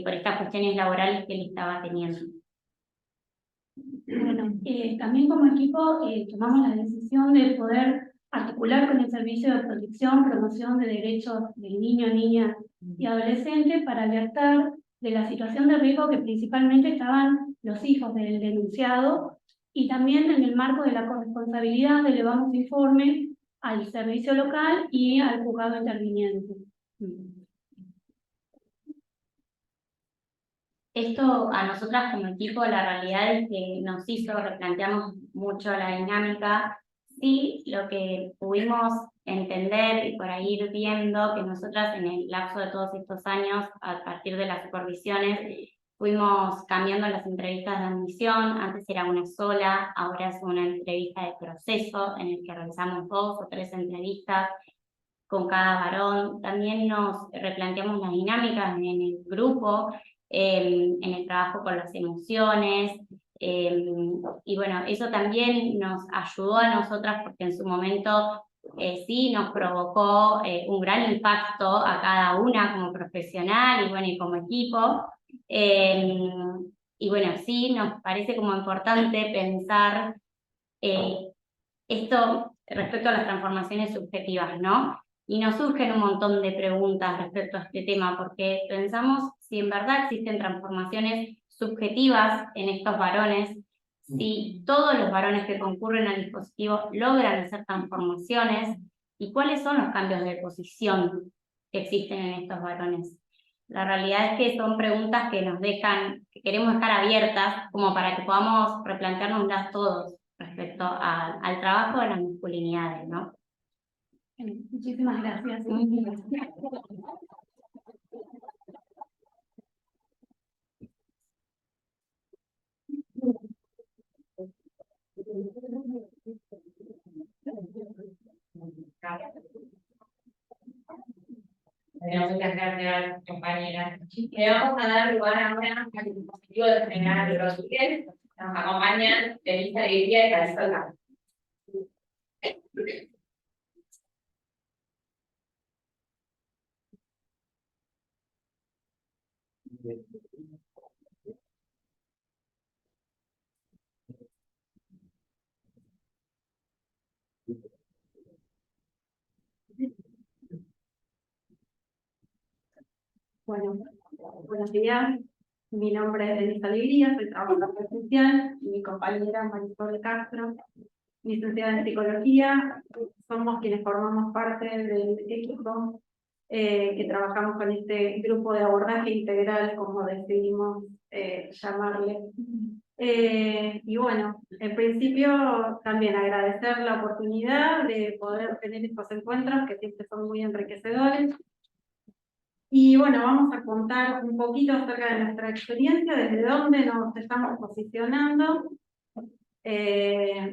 por estas cuestiones laborales que él estaba teniendo. Bueno, también como equipo tomamos la decisión de poder articular con el Servicio de Protección, Promoción de Derechos del Niño, Niña y Adolescente para alertar de la situación de riesgo que principalmente estaban los hijos del denunciado, y también en el marco de la corresponsabilidad elevamos informe al servicio local y al juzgado interviniente. Esto a nosotras como equipo, la realidad es que nos hizo, replanteamos mucho la dinámica. Sí, lo que pudimos entender y por ahí ir viendo que nosotras en el lapso de todos estos años, a partir de las supervisiones, fuimos cambiando las entrevistas de admisión. Antes era una sola, ahora es una entrevista de proceso en el que realizamos 2 o 3 entrevistas con cada varón. También nos replanteamos las dinámicas en el grupo, en el trabajo con las emociones, y bueno, eso también nos ayudó a nosotras porque en su momento sí nos provocó un gran impacto a cada una como profesional y bueno, y como equipo. Y bueno, sí nos parece como importante pensar esto respecto a las transformaciones subjetivas, ¿no? Y nos surgen un montón de preguntas respecto a este tema, porque pensamos si en verdad existen transformaciones subjetivas en estos varones, si todos los varones que concurren al dispositivo logran hacer transformaciones, y cuáles son los cambios de posición que existen en estos varones. La realidad es que son preguntas que nos dejan, que queremos dejar abiertas, como para que podamos replanteárnoslas todos respecto al trabajo de las masculinidades, ¿no? Muchísimas gracias. Bueno, muchas gracias, compañeras. Le vamos a dar lugar ahora al dispositivo de General Rodríguez. Nos acompañan Elisa Alegría y Calzola. Bueno, buenos días. Mi nombre es Elisa Alegría, soy trabajadora social. Mi compañera Marisol Castro, licenciada en psicología. Somos quienes formamos parte del equipo que trabajamos con este grupo de abordaje integral, como decidimos llamarle. Y bueno, en principio también agradecer la oportunidad de poder tener estos encuentros que siempre son muy enriquecedores. Y bueno, vamos a contar un poquito acerca de nuestra experiencia, desde dónde nos estamos posicionando.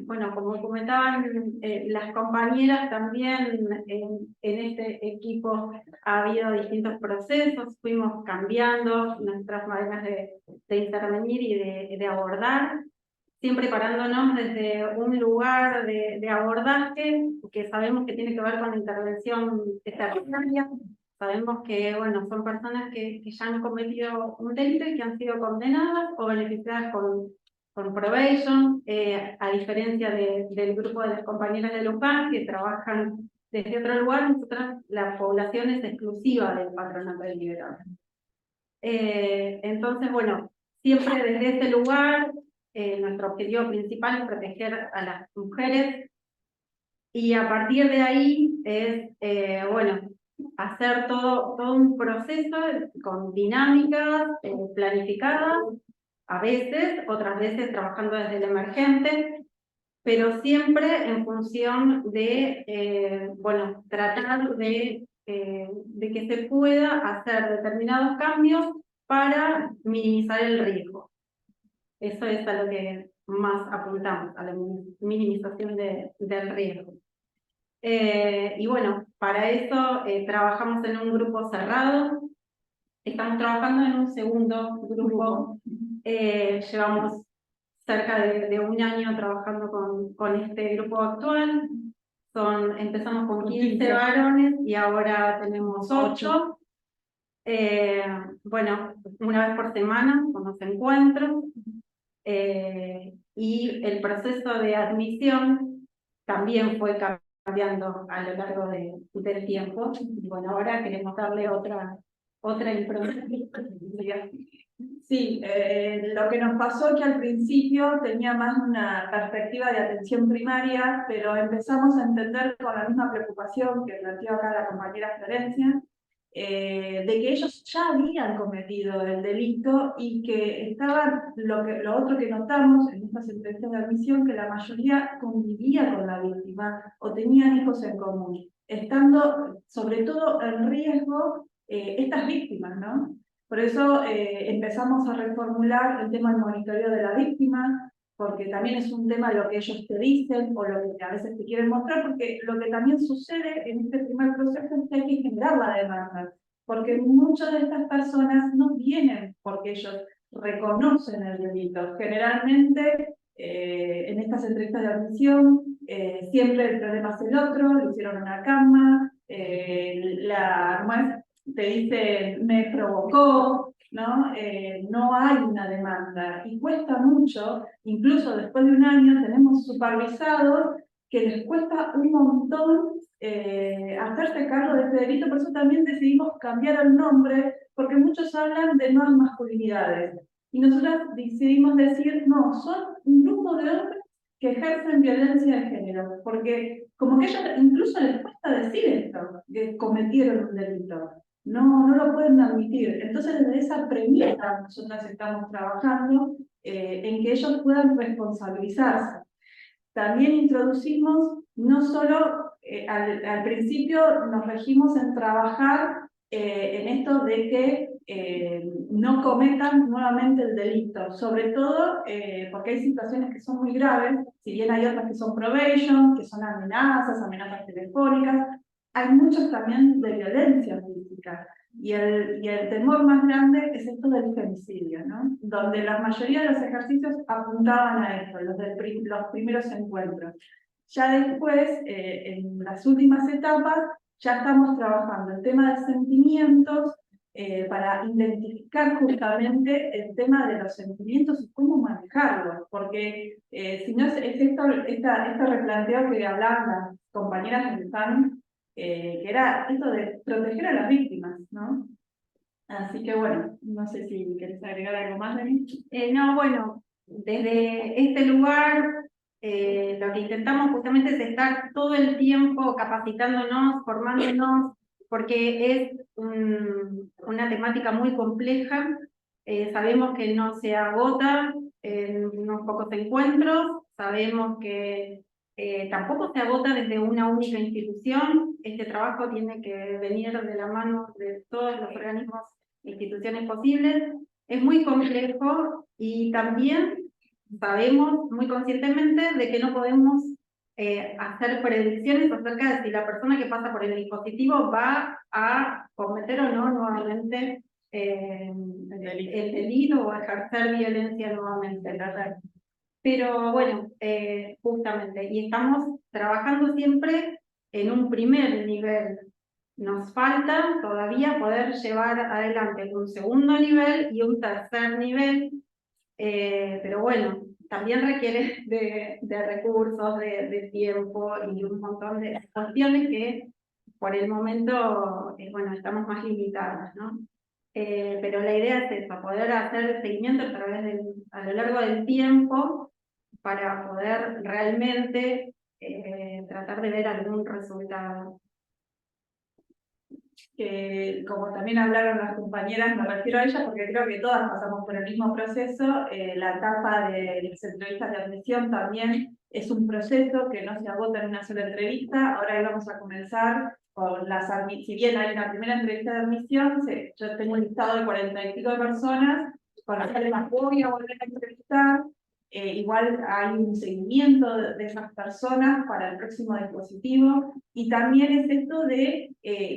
Bueno, como comentaban las compañeras, también en este equipo ha habido distintos procesos, fuimos cambiando nuestras maneras de intervenir y de abordar, siempre parándonos desde un lugar de abordaje que sabemos que tiene que ver con la intervención extraordinaria. Sabemos que, bueno, son personas que ya han cometido un delito y que han sido condenadas o beneficiadas con probation, a diferencia del grupo de las compañeras de Luján, que trabajan desde otro lugar. Nosotras, la población es exclusiva del patronato del liberal. Entonces, bueno, siempre desde ese lugar, nuestro objetivo principal es proteger a las mujeres, y a partir de ahí es, bueno, hacer todo un proceso con dinámicas planificadas, a veces, otras veces trabajando desde el emergente, pero siempre en función de, bueno, tratar de que se pueda hacer determinados cambios para minimizar el riesgo. Eso es a lo que más apuntamos, a la minimización del riesgo. Y bueno, para eso trabajamos en un grupo cerrado. Estamos trabajando en un segundo grupo. Llevamos cerca de un año trabajando con este grupo actual. Empezamos con 15 varones y ahora tenemos 8. Bueno, una vez por semana con los encuentros. Y el proceso de admisión también fue cambiando a lo largo del tiempo. Y bueno, ahora queremos darle otra impronta. Sí, lo que nos pasó es que al principio tenía más una perspectiva de atención primaria, pero empezamos a entender con la misma preocupación que planteó acá la compañera Florencia, de que ellos ya habían cometido el delito y que estaban, lo otro que notamos en estas entrevistas de admisión, que la mayoría convivía con la víctima o tenían hijos en común, estando sobre todo en riesgo estas víctimas, ¿no? Por eso empezamos a reformular el tema del monitoreo de la víctima, porque también es un tema lo que ellos te dicen o lo que a veces te quieren mostrar, porque lo que también sucede en este primer proceso es que hay que generar la demanda, porque muchas de estas personas no vienen porque ellos reconocen el delito. Generalmente en estas entrevistas de admisión siempre el problema es el otro, le hicieron una cama, te dice me provocó, ¿no? No hay una demanda y cuesta mucho. Incluso después de un año tenemos supervisados que les cuesta un montón hacerse cargo de este delito. Por eso también decidimos cambiar el nombre, porque muchos hablan de nuevas masculinidades y nosotros decidimos decir no, son un grupo de hombres que ejercen violencia de género, porque como que a ellos incluso les cuesta decir esto, que cometieron un delito. no lo pueden admitir. Entonces, desde esa premisa, nosotras estamos trabajando en que ellos puedan responsabilizarse. También introducimos, no solo, al principio nos regimos en trabajar en esto de que no cometan nuevamente el delito, sobre todo porque hay situaciones que son muy graves, si bien hay otras que son probation, que son amenazas telefónicas, hay muchos también de violencia física. Y el temor más grande es esto del femicidio, ¿no? Donde la mayoría de los ejercicios apuntaban a esto, los primeros encuentros. Ya después, en las últimas etapas, ya estamos trabajando el tema de sentimientos para identificar justamente el tema de los sentimientos y cómo manejarlos, porque si no es este replanteo que hablaban las compañeras del PAN, que era esto de proteger a las víctimas, ¿no? Así que bueno, no sé si querés agregar algo más, Dani. No, bueno, desde este lugar lo que intentamos justamente es estar todo el tiempo capacitándonos, formándonos, porque es una temática muy compleja. Sabemos que no se agota en unos pocos encuentros, sabemos que tampoco se agota desde una única institución. Este trabajo tiene que venir de la mano de todos los organismos e instituciones posibles. Es muy complejo y también sabemos muy conscientemente de que no podemos hacer predicciones acerca de si la persona que pasa por el dispositivo va a cometer o no nuevamente el delito o a ejercer violencia nuevamente, ¿verdad? Pero bueno, justamente, y estamos trabajando siempre en un primer nivel. Nos falta todavía poder llevar adelante un segundo nivel y un tercer nivel, pero bueno, también requiere de recursos, de tiempo y un montón de cuestiones que por el momento, bueno, estamos más limitadas, ¿no? Pero la idea es eso, poder hacer seguimiento a lo largo del tiempo para poder realmente tratar de ver algún resultado. Que como también hablaron las compañeras, me refiero a ellas porque creo que todas pasamos por el mismo proceso. La etapa de las entrevistas de admisión también es un proceso que no se agota en una sola entrevista. Ahora vamos a comenzar con si bien hay una primera entrevista de admisión, yo tengo un listado de 40 y pico de personas con las cuales las voy a volver a entrevistar. Igual hay un seguimiento de esas personas para el próximo dispositivo, y también es esto de,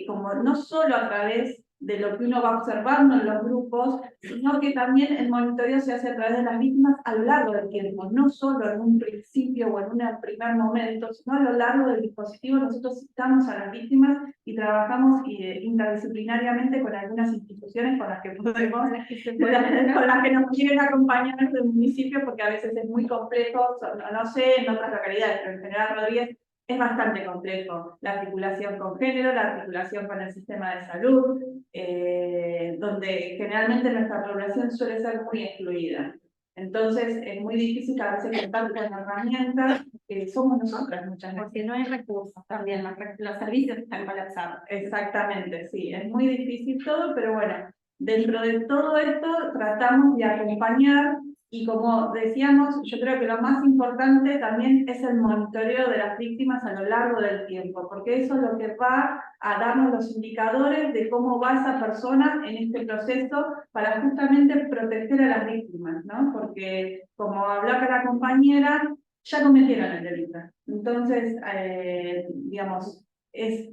como no solo a través de lo que uno va observando en los grupos, sino que también el monitoreo se hace a través de las víctimas a lo largo del tiempo, no solo en un principio o en un primer momento, sino a lo largo del dispositivo. Nosotros citamos a las víctimas y trabajamos interdisciplinariamente con algunas instituciones con las que podemos, con las que nos quieren acompañar desde el municipio, porque a veces es muy complejo, no sé, en otras localidades, pero en General Rodríguez es bastante complejo la articulación con género, la articulación con el sistema de salud, donde generalmente nuestra población suele ser muy excluida. Entonces es muy difícil a veces contar con herramientas que somos nosotras muchas veces. Porque no hay recursos también, los servicios están colapsados. Exactamente, sí, es muy difícil todo, pero bueno, dentro de todo esto tratamos de acompañar. Y como decíamos, yo creo que lo más importante también es el monitoreo de las víctimas a lo largo del tiempo, porque eso es lo que va a darnos los indicadores de cómo va esa persona en este proceso para justamente proteger a las víctimas, ¿no? Porque, como habló acá la compañera, ya cometieron el delito. Entonces, digamos,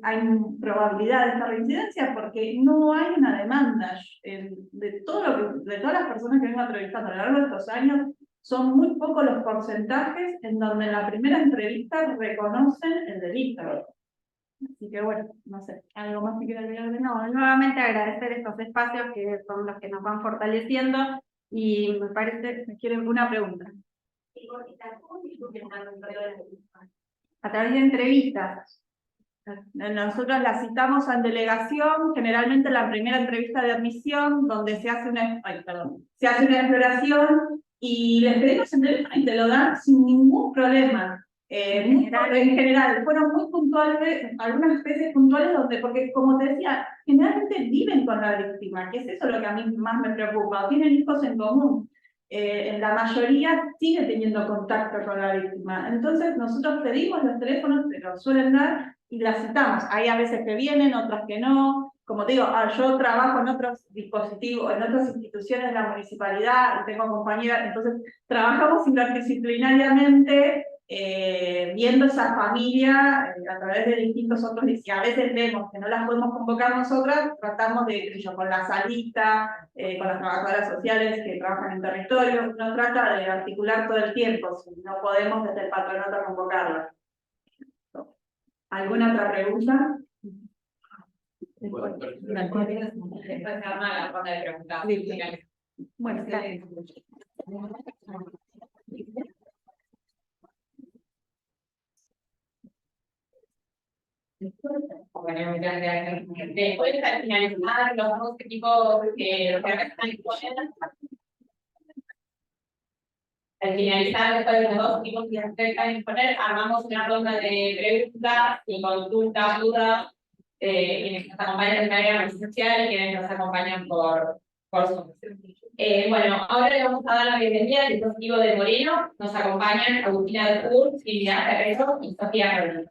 hay probabilidad de esta reincidencia porque no hay una demanda. De todas las personas que vengo entrevistando a lo largo de estos años, son muy pocos los porcentajes en donde en la primera entrevista reconocen el delito. Así que bueno, no sé, ¿algo más que quiera agregar? No, nuevamente agradecer estos espacios que son los que nos van fortaleciendo, y me parece que quieren una pregunta. A través de entrevistas. Nosotros la citamos en delegación, generalmente en la primera entrevista de admisión, donde se hace una exploración y les pedimos el teléfono y te lo dan sin ningún problema. en general, fueron muy puntuales, algunas veces puntuales, porque como te decía, generalmente viven con la víctima, que es eso lo que a mí más me preocupa, tienen hijos en común. En la mayoría sigue teniendo contacto con la víctima. Entonces nosotros pedimos los teléfonos, se los suelen dar y las citamos. Hay a veces que vienen, otras que no. Como te digo, yo trabajo en otros dispositivos, en otras instituciones de la municipalidad y tengo compañeras, entonces trabajamos interdisciplinariamente viendo esa familia a través de distintos otros, y a veces vemos que no las podemos convocar nosotras, tratamos de, con la salita, con las trabajadoras sociales que trabajan en territorio, uno trata de articular todo el tiempo, si no podemos desde el patronato convocarlas. ¿Alguna otra pregunta? Después se arma la ronda de preguntas. Bueno, gracias. Bueno, muchas gracias. Después, al finalizar los dos equipos que están disponibles, al finalizar después de los dos equipos que están disponibles, armamos una ronda de preguntas y consultas, dudas, quienes nos acompañan en el área social y quienes nos acompañan por Zoom. Bueno, ahora le vamos a dar la bienvenida al dispositivo de Moreno. Nos acompañan Agustina de Fur, Silvia Herrero y Sofía Rodríguez.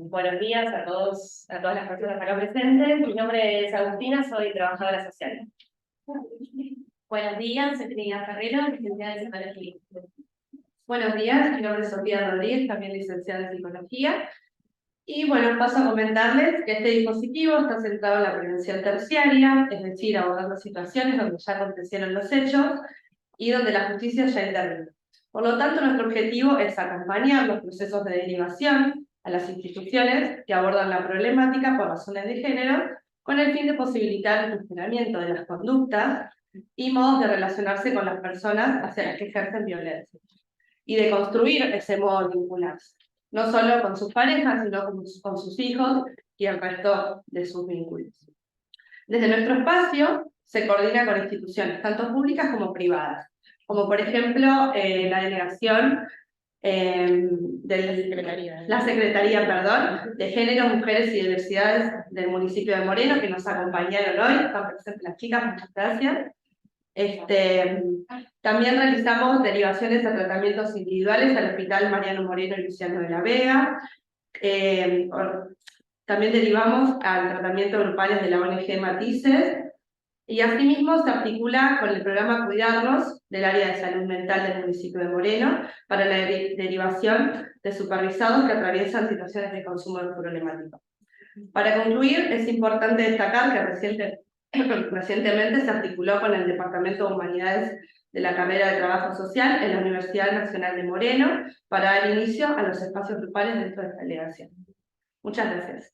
Buenos días a todas las personas acá presentes. Mi nombre es Agustina, soy trabajadora social. Buenos días, soy Trinidad Ferrero, licenciada en Psicología. Buenos días, mi nombre es Sofía Rodríguez, también licenciada en Psicología. Y bueno, paso a comentarles que este dispositivo está centrado en la prevención terciaria, es decir, abordando situaciones donde ya acontecieron los hechos y donde la justicia ya intervino. Por lo tanto, nuestro objetivo es acompañar los procesos de derivación a las instituciones que abordan la problemática por razones de género, con el fin de posibilitar el funcionamiento de las conductas y modos de relacionarse con las personas hacia las que ejercen violencia, y de construir ese modo de vincularse, no solo con sus parejas, sino con sus hijos y el resto de sus vínculos. Desde nuestro espacio se coordina con instituciones, tanto públicas como privadas, como por ejemplo la delegación la Secretaría de Género, Mujeres y Diversidades del municipio de Moreno, que nos acompañaron hoy, están presentes las chicas, muchas gracias. También realizamos derivaciones a tratamientos individuales al Hospital Mariano Moreno y Luciano de la Vega. También derivamos al tratamiento grupales de la ONG Matices. Y asimismo se articula con el programa Cuidarnos del área de salud mental del municipio de Moreno para la derivación de supervisados que atraviesan situaciones de consumo problemático. Para concluir, es importante destacar que recientemente se articuló con el Departamento de Humanidades de la Carrera de Trabajo Social en la Universidad Nacional de Moreno para dar inicio a los espacios grupales dentro de esta delegación. Muchas gracias.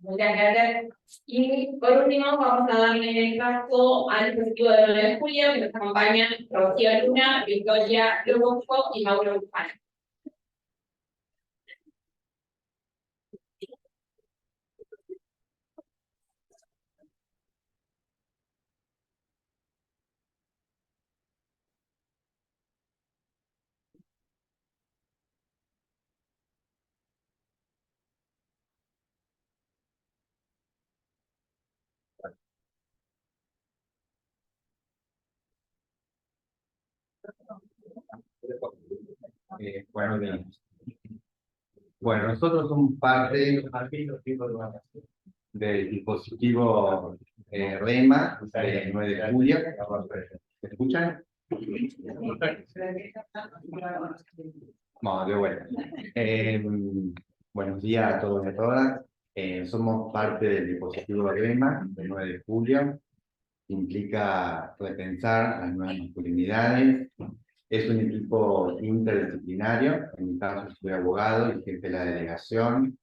Muchas gracias. Y por último vamos a darle el paso al dispositivo de 9 de julio, que nos acompañan Rocío Luna, Victoria Lubusco y Mauro Bufano. Buenos días. Bueno, nosotros somos parte del dispositivo REMA de 9 de julio. ¿Me escuchan? No, de vuelta. Buenos días a todos y a todas. Somos parte del dispositivo REMA de 9 de julio. implica repensar las nuevas masculinidades. Es un equipo interdisciplinario, en mi caso soy abogado y jefe de la delegación.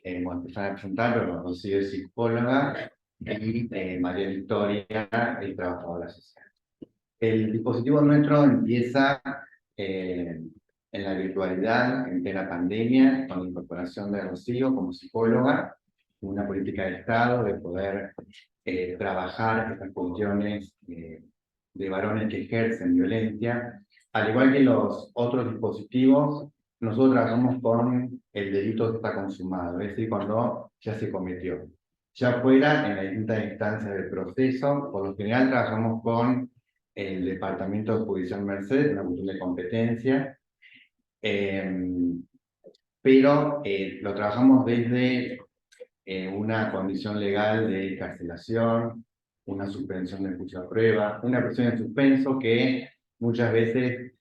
Bueno, empezar a presentar, pero consigo psicóloga y María Victoria, es trabajadora social. El dispositivo nuestro empieza en la virtualidad, en plena pandemia, con la incorporación de Rocío como psicóloga, una política de Estado de poder trabajar estas cuestiones de varones que ejercen violencia. Al igual que los otros dispositivos, nosotros trabajamos con el delito que está consumado, es decir, cuando ya se cometió. Ya fuera en las distintas instancias del proceso, por lo general trabajamos con el Departamento de Judicial Merced, una cuestión de competencia, pero lo trabajamos desde una condición legal de carcelación, una suspensión de juicio a prueba, una prisión en suspenso que muchas veces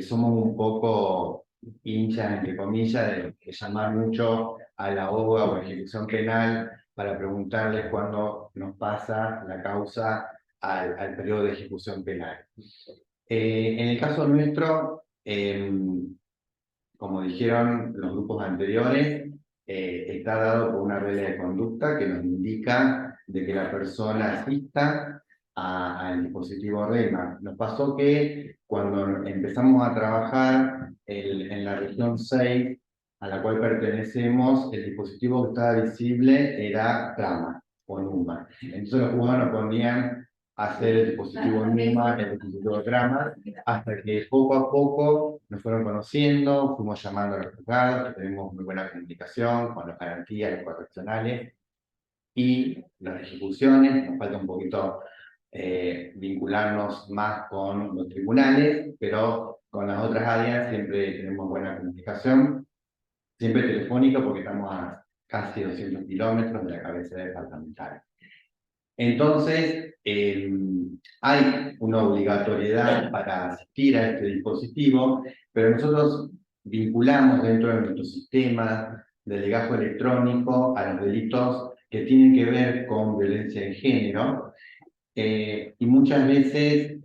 somos un poco hinchas, entre comillas, de llamar mucho a la OGA o a ejecución penal para preguntarles cuándo nos pasa la causa al periodo de ejecución penal. En el caso nuestro, como dijeron los grupos anteriores, está dado por una regla de conducta que nos indica de que la persona asista al dispositivo REMA. Nos pasó que cuando empezamos a trabajar en la región 6, a la cual pertenecemos, el dispositivo que estaba visible era Trama o NUMA. Entonces los juzgados nos ponían a hacer el dispositivo NUMA, el dispositivo Trama, hasta que poco a poco nos fueron conociendo, fuimos llamando a los juzgados, tenemos muy buena comunicación con las garantías, los correccionales, y las ejecuciones, nos falta un poquito vincularnos más con los tribunales, pero con las otras áreas siempre tenemos buena comunicación, siempre telefónica porque estamos a casi 200 kilómetros de la cabecera departamental. Entonces, hay una obligatoriedad para asistir a este dispositivo, pero nosotros vinculamos dentro de nuestro sistema de legajo electrónico a los delitos que tienen que ver con violencia de género, y muchas veces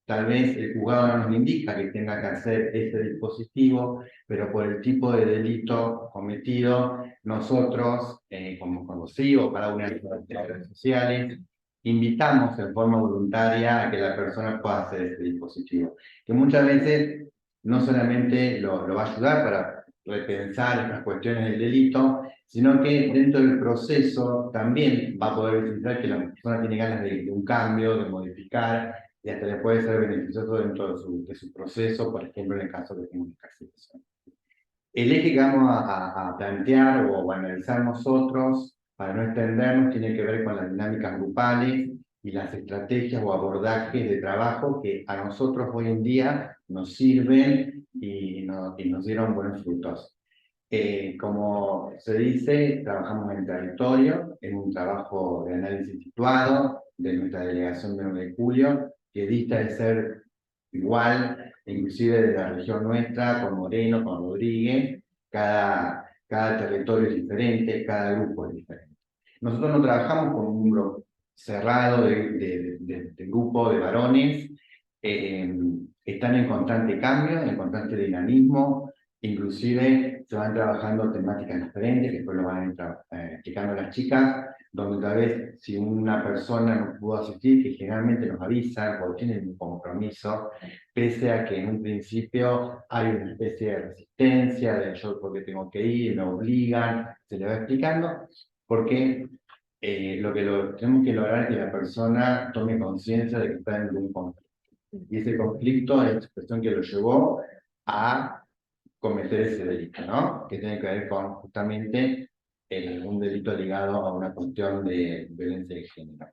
tal vez el juzgado no nos indica que tenga que hacer ese dispositivo, pero por el tipo de delito cometido, nosotros, como conocido, cada una de las redes sociales, invitamos en forma voluntaria a que la persona pueda hacer ese dispositivo, que muchas veces no solamente lo va a ayudar para repensar estas cuestiones del delito, sino que dentro del proceso también va a poder verificar que la persona tiene ganas de un cambio, de modificar, y hasta le puede ser beneficioso dentro de su proceso, por ejemplo, en el caso de una carcelación. El eje que vamos a plantear o a analizar nosotros, para no extendernos, tiene que ver con las dinámicas grupales y las estrategias o abordajes de trabajo que a nosotros hoy en día nos sirven y nos dieron buenos frutos. Como se dice, trabajamos en territorio, en un trabajo de análisis situado de nuestra delegación de 9 de julio, que dista de ser igual, inclusive de la región nuestra, con Moreno, con Rodríguez, cada territorio es diferente, cada grupo es diferente. Nosotros no trabajamos con un grupo cerrado de grupo de varones, están en constante cambio, en constante dinamismo, inclusive se van trabajando temáticas diferentes, que después lo van a ir explicando las chicas, donde tal vez si una persona no pudo asistir, que generalmente nos avisan o tienen un compromiso, pese a que en un principio hay una especie de resistencia, de yo porque tengo que ir, me obligan, se le va explicando, porque lo que tenemos que lograr es que la persona tome conciencia de que está en un conflicto. Y ese conflicto es la expresión que lo llevó a cometer ese delito, ¿no? Que tiene que ver con justamente un delito ligado a una cuestión de violencia de género.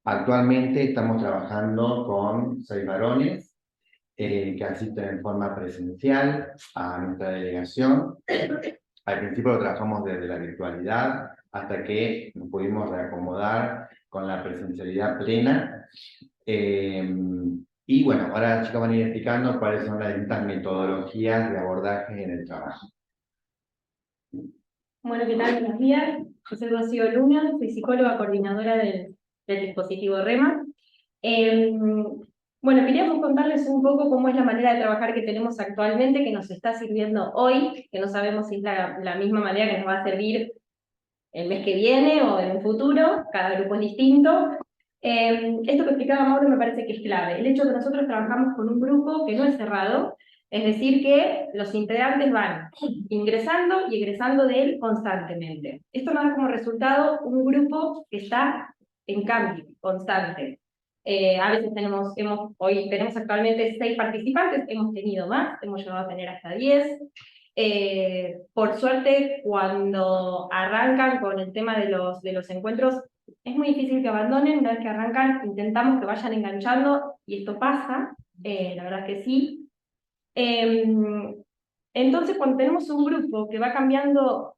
Actualmente estamos trabajando con 6 varones que asisten en forma presencial a nuestra delegación. Al principio lo trabajamos desde la virtualidad hasta que nos pudimos reacomodar con la presencialidad plena. Y bueno, ahora las chicas van a ir explicando cuáles son las distintas metodologías de abordaje en el trabajo. Bueno, ¿qué tal? Buenos días. Yo soy Rocío Luna, soy psicóloga coordinadora del dispositivo REMA. Bueno, queríamos contarles un poco cómo es la manera de trabajar que tenemos actualmente, que nos está sirviendo hoy, que no sabemos si es la misma manera que nos va a servir el mes que viene o en un futuro, cada grupo es distinto. Esto que explicaba Mauro me parece que es clave, el hecho de que nosotros trabajamos con un grupo que no es cerrado, es decir que los integrantes van ingresando y egresando de él constantemente. Esto nos da como resultado un grupo que está en cambio, constante. A veces hoy tenemos actualmente 6 participantes, hemos tenido más, hemos llegado a tener hasta 10. Por suerte, cuando arrancan con el tema de los encuentros, es muy difícil que abandonen. Una vez que arrancan, intentamos que vayan enganchando, y esto pasa, la verdad que sí. Entonces, cuando tenemos un grupo que va cambiando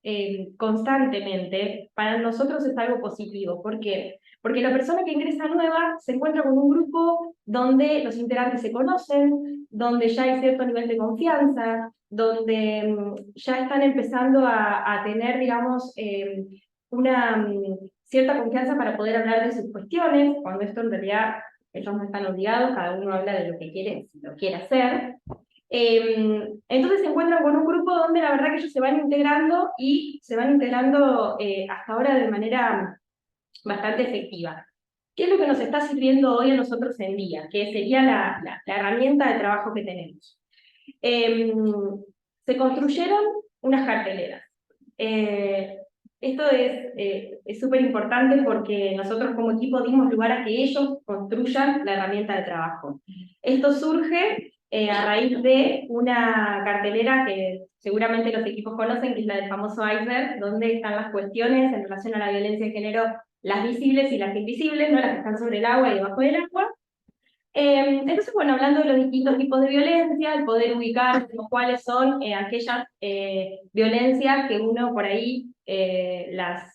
constantemente, para nosotros es algo positivo. ¿Por qué? Porque la persona que ingresa nueva se encuentra con un grupo donde los integrantes se conocen, donde ya hay cierto nivel de confianza, donde ya están empezando a tener, digamos, una cierta confianza para poder hablar de sus cuestiones, cuando esto en realidad ellos no están obligados, cada uno habla de lo que quiere, si lo quiere hacer. Entonces se encuentran con un grupo donde la verdad que ellos se van integrando, y se van integrando hasta ahora de manera bastante efectiva. ¿Qué es lo que nos está sirviendo hoy a nosotros en día? Que sería la herramienta de trabajo que tenemos. Se construyeron unas carteleras. Esto es súper importante porque nosotros como equipo dimos lugar a que ellos construyan la herramienta de trabajo. Esto surge a raíz de una cartelera que seguramente los equipos conocen, que es la del famoso iceberg, donde están las cuestiones en relación a la violencia de género, las visibles y las invisibles, ¿no? Las que están sobre el agua y debajo del agua. Entonces, bueno, hablando de los distintos tipos de violencia, el poder ubicar cuáles son aquellas violencias que uno por ahí las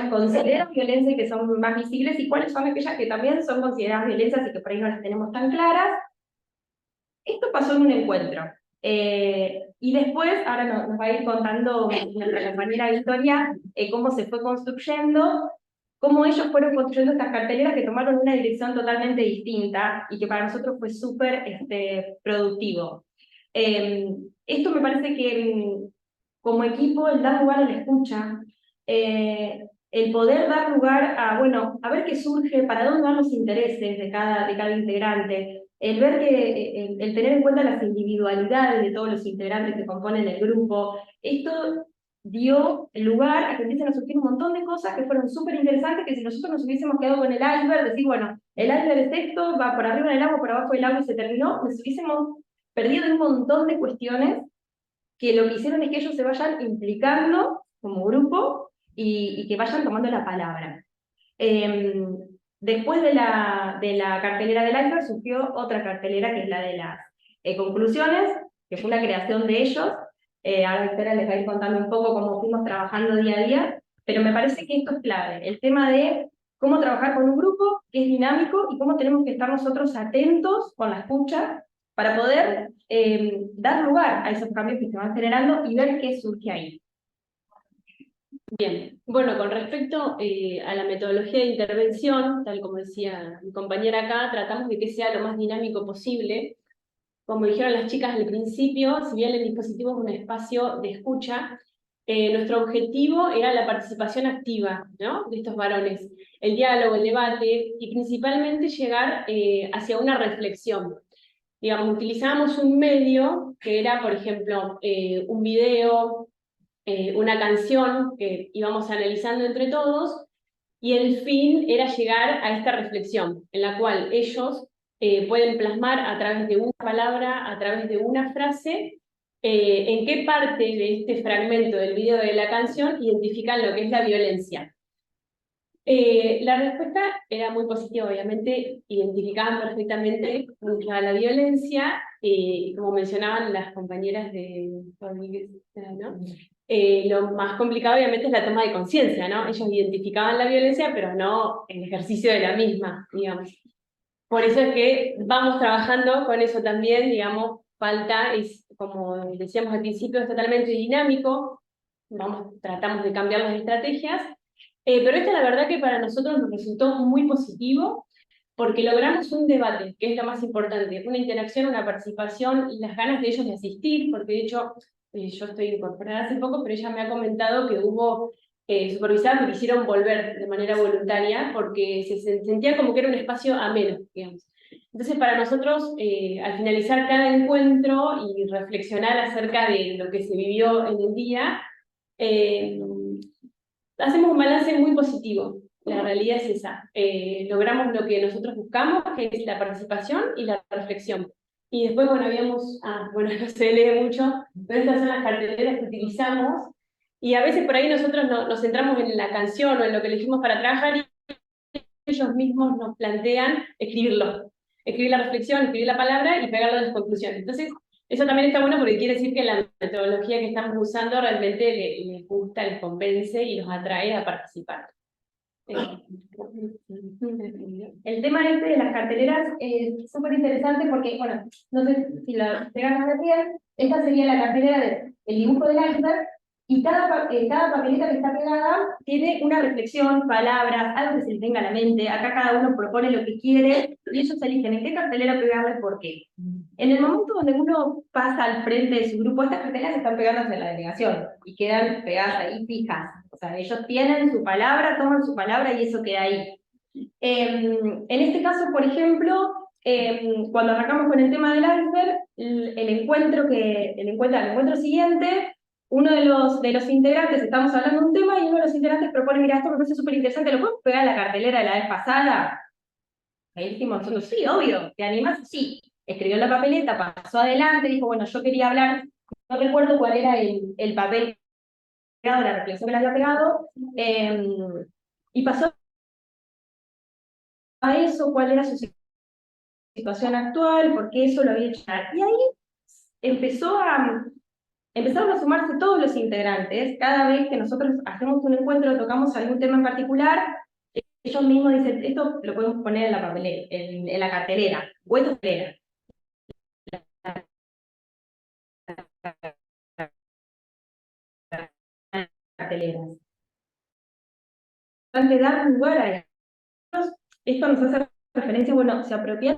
considera violencia y que son más visibles, y cuáles son aquellas que también son consideradas violencias y que por ahí no las tenemos tan claras. Esto pasó en un encuentro. Y después, ahora nos va a ir contando nuestra compañera Victoria cómo se fue construyendo, cómo ellos fueron construyendo estas carteleras que tomaron una dirección totalmente distinta y que para nosotros fue súper productivo. Esto me parece que como equipo, el dar lugar a la escucha, el poder dar lugar a ver qué surge, para dónde van los intereses de cada integrante, el ver que, el tener en cuenta las individualidades de todos los integrantes que componen el grupo, esto dio lugar a que empiecen a surgir un montón de cosas que fueron súper interesantes, que si nosotros nos hubiésemos quedado con el iceberg, decir, bueno, el iceberg es esto, va por arriba del agua, por abajo del agua y se terminó, nos hubiésemos perdido de un montón de cuestiones que lo que hicieron es que ellos se vayan implicando como grupo y que vayan tomando la palabra. Después de la cartelera del iceberg surgió otra cartelera, que es la de las conclusiones, que fue una creación de ellos. Ahora Victoria les va a ir contando un poco cómo fuimos trabajando día a día, pero me parece que esto es clave, el tema de cómo trabajar con un grupo que es dinámico y cómo tenemos que estar nosotros atentos con la escucha para poder dar lugar a esos cambios que se van generando y ver qué surge ahí. Bien, bueno, con respecto a la metodología de intervención, tal como decía mi compañera acá, tratamos de que sea lo más dinámico posible. Como dijeron las chicas al principio, si bien el dispositivo es un espacio de escucha, nuestro objetivo era la participación activa, ¿no?, de estos varones, el diálogo, el debate, y principalmente llegar hacia una reflexión. Digamos, utilizábamos un medio que era, por ejemplo, un video, una canción que íbamos analizando entre todos, y el fin era llegar a esta reflexión, en la cual ellos pueden plasmar a través de una palabra, a través de una frase, en qué parte de este fragmento del video de la canción identifican lo que es la violencia. La respuesta era muy positiva, obviamente, identificaban perfectamente la violencia, y como mencionaban las compañeras de Rodríguez, ¿no? Lo más complicado obviamente es la toma de conciencia, ¿no? Ellos identificaban la violencia, pero no el ejercicio de la misma, digamos. Por eso es que vamos trabajando con eso también, digamos, falta, como decíamos al principio, es totalmente dinámico. tratamos de cambiar las estrategias, pero esta la verdad que para nosotros nos resultó muy positivo, porque logramos un debate, que es lo más importante, una interacción, una participación y las ganas de ellos de asistir, porque de hecho yo estoy incorporada hace poco, pero ella me ha comentado que hubo supervisadas que quisieron volver de manera voluntaria, porque se sentía como que era un espacio ameno, digamos. Entonces para nosotros, al finalizar cada encuentro y reflexionar acerca de lo que se vivió en el día, hacemos un balance muy positivo. La realidad es esa. Logramos lo que nosotros buscamos, que es la participación y la reflexión. Y después, bueno, bueno, no se lee mucho, pero estas son las carteleras que utilizamos, y a veces por ahí nosotros nos centramos en la canción o en lo que elegimos para trabajar, y ellos mismos nos plantean escribirlo. Escribir la reflexión, escribir la palabra y pegarlo en las conclusiones. Entonces, eso también está bueno porque quiere decir que la metodología que estamos usando realmente les gusta, les convence y los atrae a participar. El tema este de las carteleras es súper interesante porque, bueno, no sé si la pegan más bien, esta sería la cartelera del dibujo del iceberg, y cada papeleta que está pegada tiene una reflexión, palabras, algo que se les venga a la mente. Acá cada uno propone lo que quiere y ellos eligen en qué cartelera pegarle por qué. En el momento donde uno pasa al frente de su grupo, estas carteleras están pegadas en la delegación y quedan pegadas ahí fijas. O sea, ellos tienen su palabra, toman su palabra y eso queda ahí. En este caso, por ejemplo, cuando arrancamos con el tema del iceberg, el encuentro siguiente, uno de los integrantes, estamos hablando de un tema y uno de los integrantes propone, mira, esto me parece súper interesante, ¿lo podemos pegar en la cartelera de la vez pasada? Ahí dijimos nosotros, sí, obvio, ¿te animas? Sí. Escribió la papeleta, pasó adelante, dijo, bueno, yo quería hablar, no recuerdo cuál era el papel pegado, la reflexión que le había pegado, y pasó a eso, cuál era su situación actual, por qué eso lo había hecho. Y ahí empezaron a sumarse todos los integrantes. Cada vez que nosotros hacemos un encuentro, tocamos algún tema en particular, ellos mismos dicen, esto lo podemos poner en la papelera, en la cartelera, o esto es carteleras. Antes de dar lugar a ellos, esto nos hace referencia, bueno, se apropian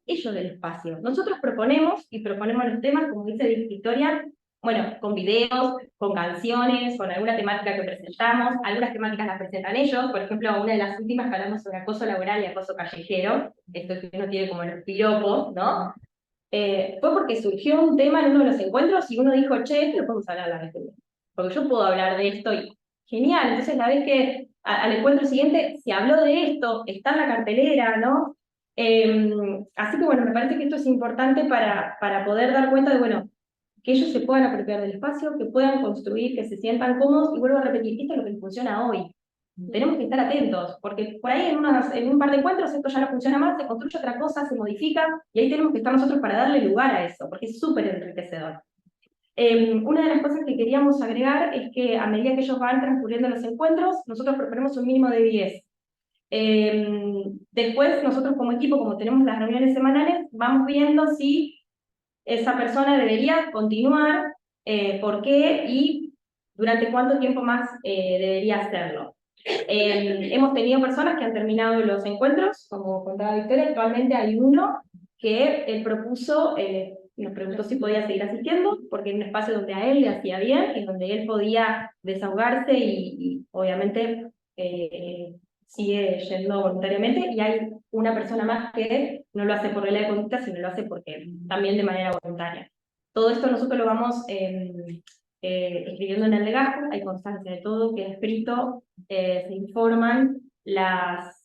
ellos del espacio. Nosotros proponemos, y proponemos los temas, como dice Victoria, bueno, con videos, con canciones, con alguna temática que presentamos, algunas temáticas las presentan ellos, por ejemplo, una de las últimas que hablamos sobre acoso laboral y acoso callejero, esto que uno tiene como los piropos, ¿no? Fue porque surgió un tema en uno de los encuentros y uno dijo, che, esto lo podemos hablar la vez que viene, porque yo puedo hablar de esto y genial, entonces la vez que al encuentro siguiente se habló de esto, está en la cartelera, ¿no? Así que bueno, me parece que esto es importante para poder dar cuenta de, bueno, que ellos se puedan apropiar del espacio, que puedan construir, que se sientan cómodos, y vuelvo a repetir, esto es lo que funciona hoy. Tenemos que estar atentos, porque por ahí en un par de encuentros esto ya no funciona más, se construye otra cosa, se modifica, y ahí tenemos que estar nosotros para darle lugar a eso, porque es súper enriquecedor. Una de las cosas que queríamos agregar es que a medida que ellos van transcurriendo los encuentros, nosotros proponemos un mínimo de 10. Después nosotros como equipo, como tenemos las reuniones semanales, vamos viendo si esa persona debería continuar, por qué y durante cuánto tiempo más debería hacerlo. Hemos tenido personas que han terminado los encuentros, como contaba Victoria, actualmente hay uno que él propuso, nos preguntó si podía seguir asistiendo, porque era un espacio donde a él le hacía bien, y donde él podía desahogarse y obviamente sigue yendo voluntariamente, y hay una persona más que no lo hace por regla de conducta, sino lo hace porque también de manera voluntaria. Todo esto nosotros lo vamos escribiendo en el legajo, hay constancia de todo, queda escrito, se informan las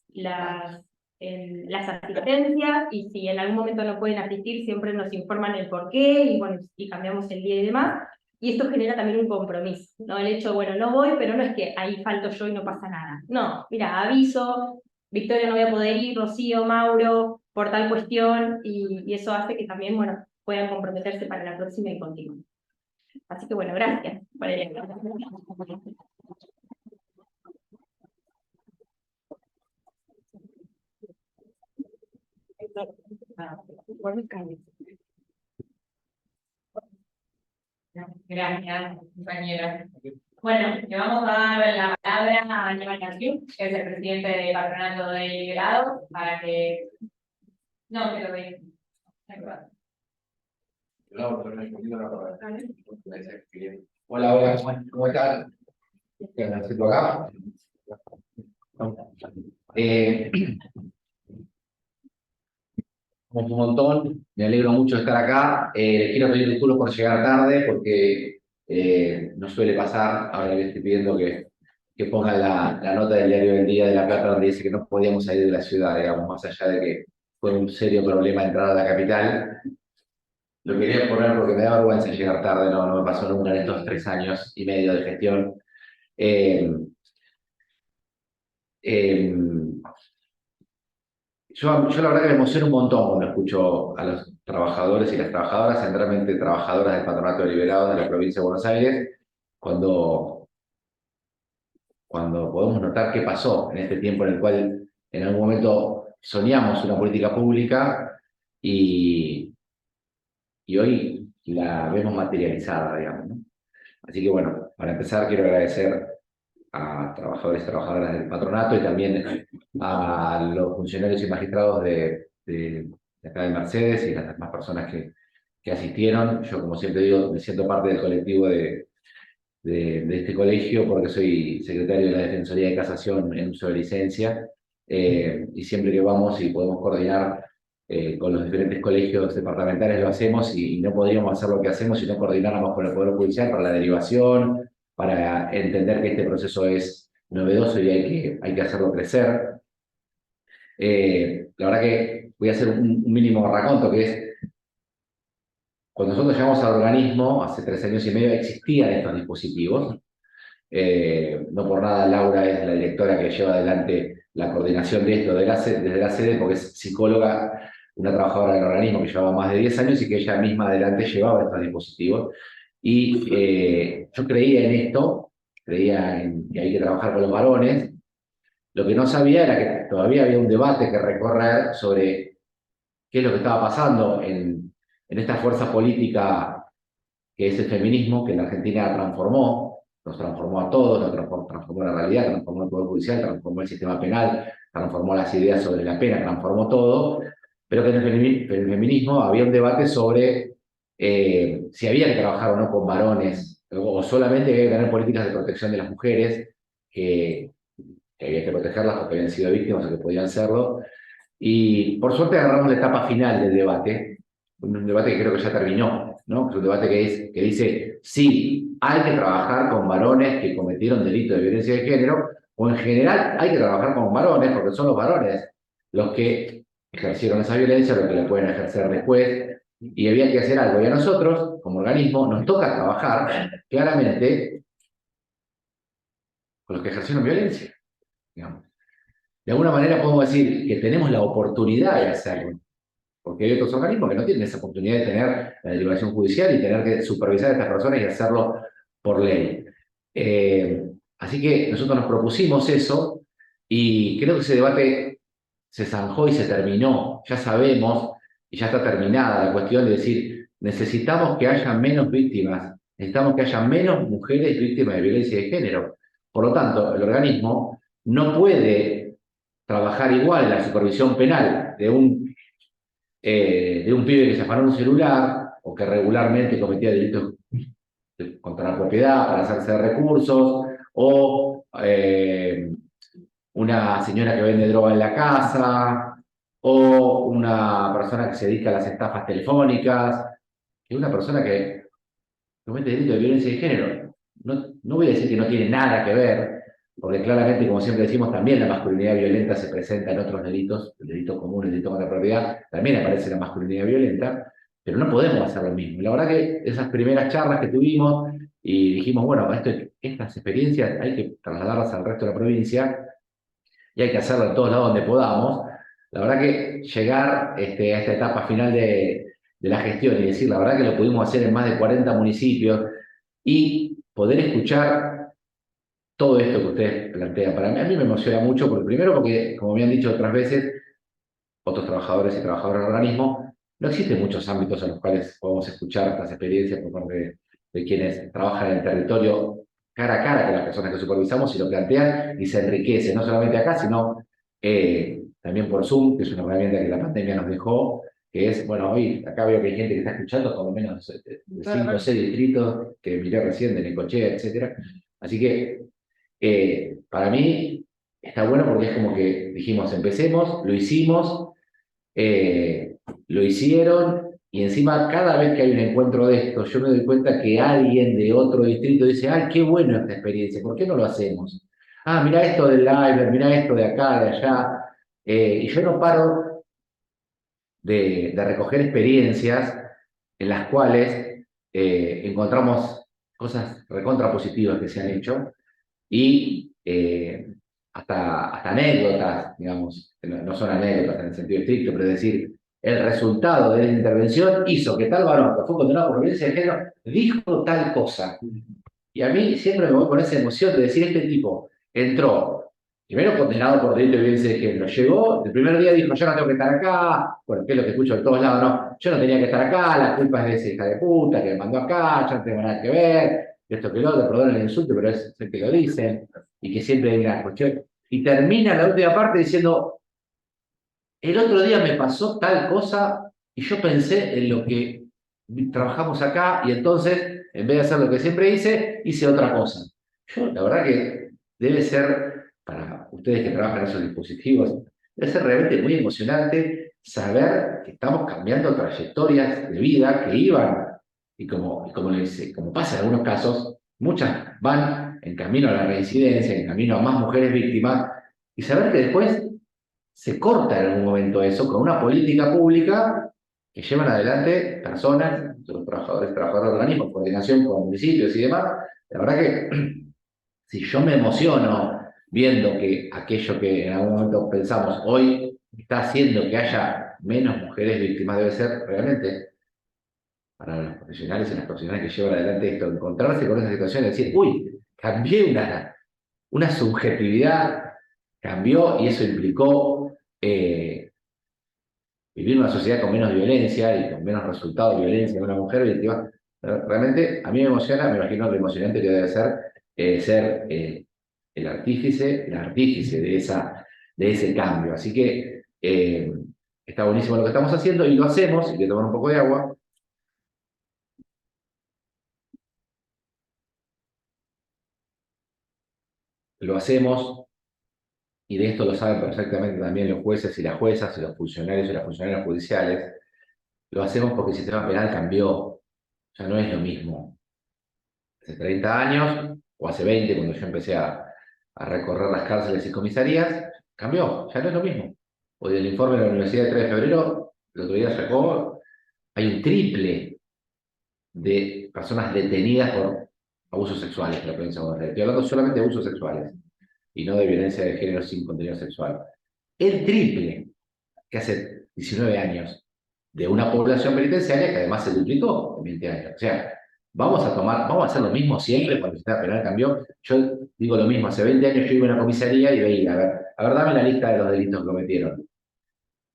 asistencias, y si en algún momento no pueden asistir, siempre nos informan el porqué, y bueno, y cambiamos el día y demás. Y esto genera también un compromiso, ¿no? El hecho, bueno, no voy, pero no es que ahí falto yo y no pasa nada. No, mira, aviso, Victoria no voy a poder ir, Rocío, Mauro, por tal cuestión, y eso hace que también, bueno, puedan comprometerse para la próxima y continúen. Así que bueno, gracias por el ejemplo. Gracias, compañeros. Bueno, le vamos a dar la palabra a Aníbal Narciú, que es el presidente del Patronato de Liberados, para que... No, pero de... Hola, hola, ¿cómo están? ¿Qué andan haciendo acá? Como un montón, me alegro mucho de estar acá. Quiero pedir disculpas por llegar tarde porque no suele pasar. Ahora les estoy pidiendo que pongan la nota del diario del Día de La Plata donde dice que no podíamos salir de la ciudad, digamos, más allá de que fue un serio problema entrar a la capital. Lo quería poner porque me da vergüenza llegar tarde, no me pasó nunca en estos 3 años y medio de gestión. Yo la verdad que me emociono un montón cuando escucho a los trabajadores y las trabajadoras, centralmente trabajadoras del Patronato de Liberados de la provincia de Buenos Aires, cuando podemos notar qué pasó en este tiempo en el cual en algún momento soñamos una política pública y hoy la vemos materializada, digamos, ¿no? Así que bueno, para empezar quiero agradecer a trabajadores y trabajadoras del patronato y también a los funcionarios y magistrados de acá de Mercedes y las demás personas que asistieron. Yo, como siempre digo, me siento parte del colectivo de este colegio porque soy secretario de la Defensoría de Casación en uso de licencia y siempre que vamos y podemos coordinar con los diferentes colegios departamentales lo hacemos y no podríamos hacer lo que hacemos si no coordináramos con el Poder Judicial para la derivación, para entender que este proceso es novedoso y hay que hacerlo crecer. La verdad que voy a hacer un mínimo raconto, que es, cuando nosotros llegamos al organismo, hace 3 años y medio, existían estos dispositivos. No por nada Laura es la directora que lleva adelante la coordinación de esto desde la sede, porque es psicóloga, una trabajadora del organismo que llevaba más de 10 años y que ella misma adelante llevaba estos dispositivos. Y yo creía en esto, creía en que hay que trabajar con los varones. Lo que no sabía era que todavía había un debate que recorrer sobre qué es lo que estaba pasando en esta fuerza política que es el feminismo, que en la Argentina nos transformó a todos, nos transformó la realidad, transformó el Poder Judicial, transformó el sistema penal, transformó las ideas sobre la pena, transformó todo, pero que en el feminismo había un debate sobre si había que trabajar o no con varones, o solamente había que tener políticas de protección de las mujeres, que había que protegerlas porque habían sido víctimas o que podían serlo. Y por suerte agarramos la etapa final del debate, un debate que creo que ya terminó, ¿no? Es un debate que dice, sí, hay que trabajar con varones que cometieron delitos de violencia de género, o en general hay que trabajar con varones porque son los varones los que ejercieron esa violencia, los que la pueden ejercer después, y había que hacer algo. Y a nosotros, como organismo, nos toca trabajar claramente con los que ejercieron violencia, digamos. De alguna manera podemos decir que tenemos la oportunidad de hacerlo, porque hay otros organismos que no tienen esa oportunidad de tener la derivación judicial y tener que supervisar a estas personas y hacerlo por ley. Así que nosotros nos propusimos eso y creo que ese debate se zanjó y se terminó. Ya sabemos y ya está terminada la cuestión de decir, necesitamos que haya menos víctimas, necesitamos que haya menos mujeres víctimas de violencia de género. Por lo tanto, el organismo no puede trabajar igual en la supervisión penal de un pibe que se afanó un celular o que regularmente cometía delitos contra la propiedad para hacerse de recursos, o una señora que vende droga en la casa, o una persona que se dedica a las estafas telefónicas, que una persona que comete delitos de violencia de género. No voy a decir que no tiene nada que ver, porque claramente, como siempre decimos, también la masculinidad violenta se presenta en otros delitos, el delito común, el delito contra la propiedad, también aparece la masculinidad violenta, pero no podemos hacer lo mismo. La verdad que esas primeras charlas que tuvimos y dijimos, bueno, estas experiencias hay que trasladarlas al resto de la provincia y hay que hacerlo en todos lados donde podamos. La verdad que llegar a esta etapa final de la gestión y decir, la verdad que lo pudimos hacer en más de 40 municipios y poder escuchar todo esto que ustedes plantean. Para mí, a mí me emociona mucho, primero porque, como me han dicho otras veces, otros trabajadores y trabajadoras del organismo, no existen muchos ámbitos en los cuales podemos escuchar estas experiencias por parte de quienes trabajan en el territorio cara a cara con las personas que supervisamos y lo plantean y se enriquece, no solamente acá, sino también por Zoom, que es una herramienta que la pandemia nos dejó, que es, bueno, hoy acá veo que hay gente que está escuchando, por lo menos de 5 o 6 distritos, que miré recién, de Necochea, etc. Así que para mí está bueno porque es como que dijimos, empecemos, lo hicimos, lo hicieron, y encima cada vez que hay un encuentro de esto, yo me doy cuenta que alguien de otro distrito dice, ¡ay, qué bueno esta experiencia! ¿Por qué no lo hacemos? Ah, mira esto del live, mira esto de acá, de allá. Y yo no paro de recoger experiencias en las cuales encontramos cosas recontrapositivas que se han hecho y hasta anécdotas, digamos, no son anécdotas en el sentido estricto, pero es decir, el resultado de la intervención hizo que tal varón que fue condenado por violencia de género dijo tal cosa. Y a mí siempre me voy con esa emoción de decir, este tipo entró, primero condenado por delito de violencia de género, llegó, el primer día dijo, yo no tengo que estar acá, bueno, que es lo que escucho de todos lados, no, yo no tenía que estar acá, la culpa es de esa hija de puta que me mandó acá, yo no tengo nada que ver, esto que lo otro, perdón el insulto, pero es el que lo dicen, y que siempre hay una cuestión, y termina la última parte diciendo, el otro día me pasó tal cosa, y yo pensé en lo que trabajamos acá, y entonces, en vez de hacer lo que siempre hice otra cosa. Yo, la verdad que debe ser, para ustedes que trabajan en esos dispositivos, debe ser realmente muy emocionante saber que estamos cambiando trayectorias de vida que iban, y como pasa en algunos casos, muchas van en camino a la reincidencia, en camino a más mujeres víctimas, y saber que después se corta en algún momento eso con una política pública que llevan adelante personas, los trabajadores de organismos, coordinación con municipios y demás. La verdad que si yo me emociono viendo que aquello que en algún momento pensamos hoy está haciendo que haya menos mujeres víctimas, debe ser realmente para los profesionales y las profesionales que llevan adelante esto, encontrarse con esa situación y decir, uy, cambié una subjetividad, cambió y eso implicó vivir en una sociedad con menos violencia y con menos resultados de violencia en una mujer víctima. Realmente a mí me emociona, me imagino lo emocionante que debe ser el artífice de ese cambio. Así que está buenísimo lo que estamos haciendo y lo hacemos, y que tomar un poco de agua. Lo hacemos, y de esto lo saben perfectamente también los jueces y las juezas, y los funcionarios y las funcionarias judiciales, lo hacemos porque el sistema penal cambió, ya no es lo mismo. Hace 30 años, o hace 20, cuando yo empecé a recorrer las cárceles y comisarías, cambió, ya no es lo mismo. Hoy el informe de la Universidad de 3 de febrero, el otro día sacó, hay un triple de personas detenidas por abusos sexuales en la provincia de Buenos Aires. Estoy hablando solamente de abusos sexuales y no de violencia de género sin contenido sexual. El triple que hace 19 años de una población penitenciaria que además se duplicó en 20 años. O sea, vamos a hacer lo mismo siempre cuando el sistema penal cambió. Yo digo lo mismo, hace 20 años yo iba a una comisaría y veía, a ver, dame la lista de los delitos que cometieron.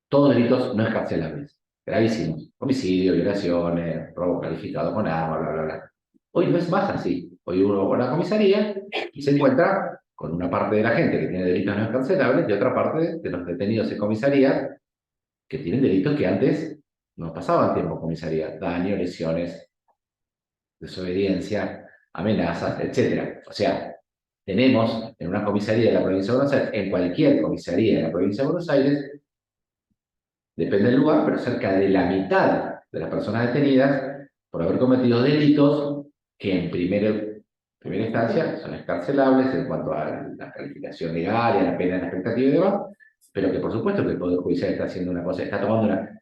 Todos delitos no escarcelables, gravísimos. Homicidio, violaciones, robo calificado con arma, bla, bla, bla. Hoy no es más así. Hoy uno va a una comisaría y se encuentra con una parte de la gente que tiene delitos no escarcelables y otra parte de los detenidos en comisaría que tienen delitos que antes no pasaban tiempo en comisaría. Daño, lesiones, desobediencia, amenazas, etc. O sea, tenemos en una comisaría de la provincia de Buenos Aires, en cualquier comisaría de la provincia de Buenos Aires, depende del lugar, pero cerca de la mitad de las personas detenidas por haber cometido delitos que en primera instancia son escarcelables en cuanto a la calificación legal y a la pena, la expectativa y demás, pero que por supuesto que el Poder Judicial está haciendo una cosa, está tomando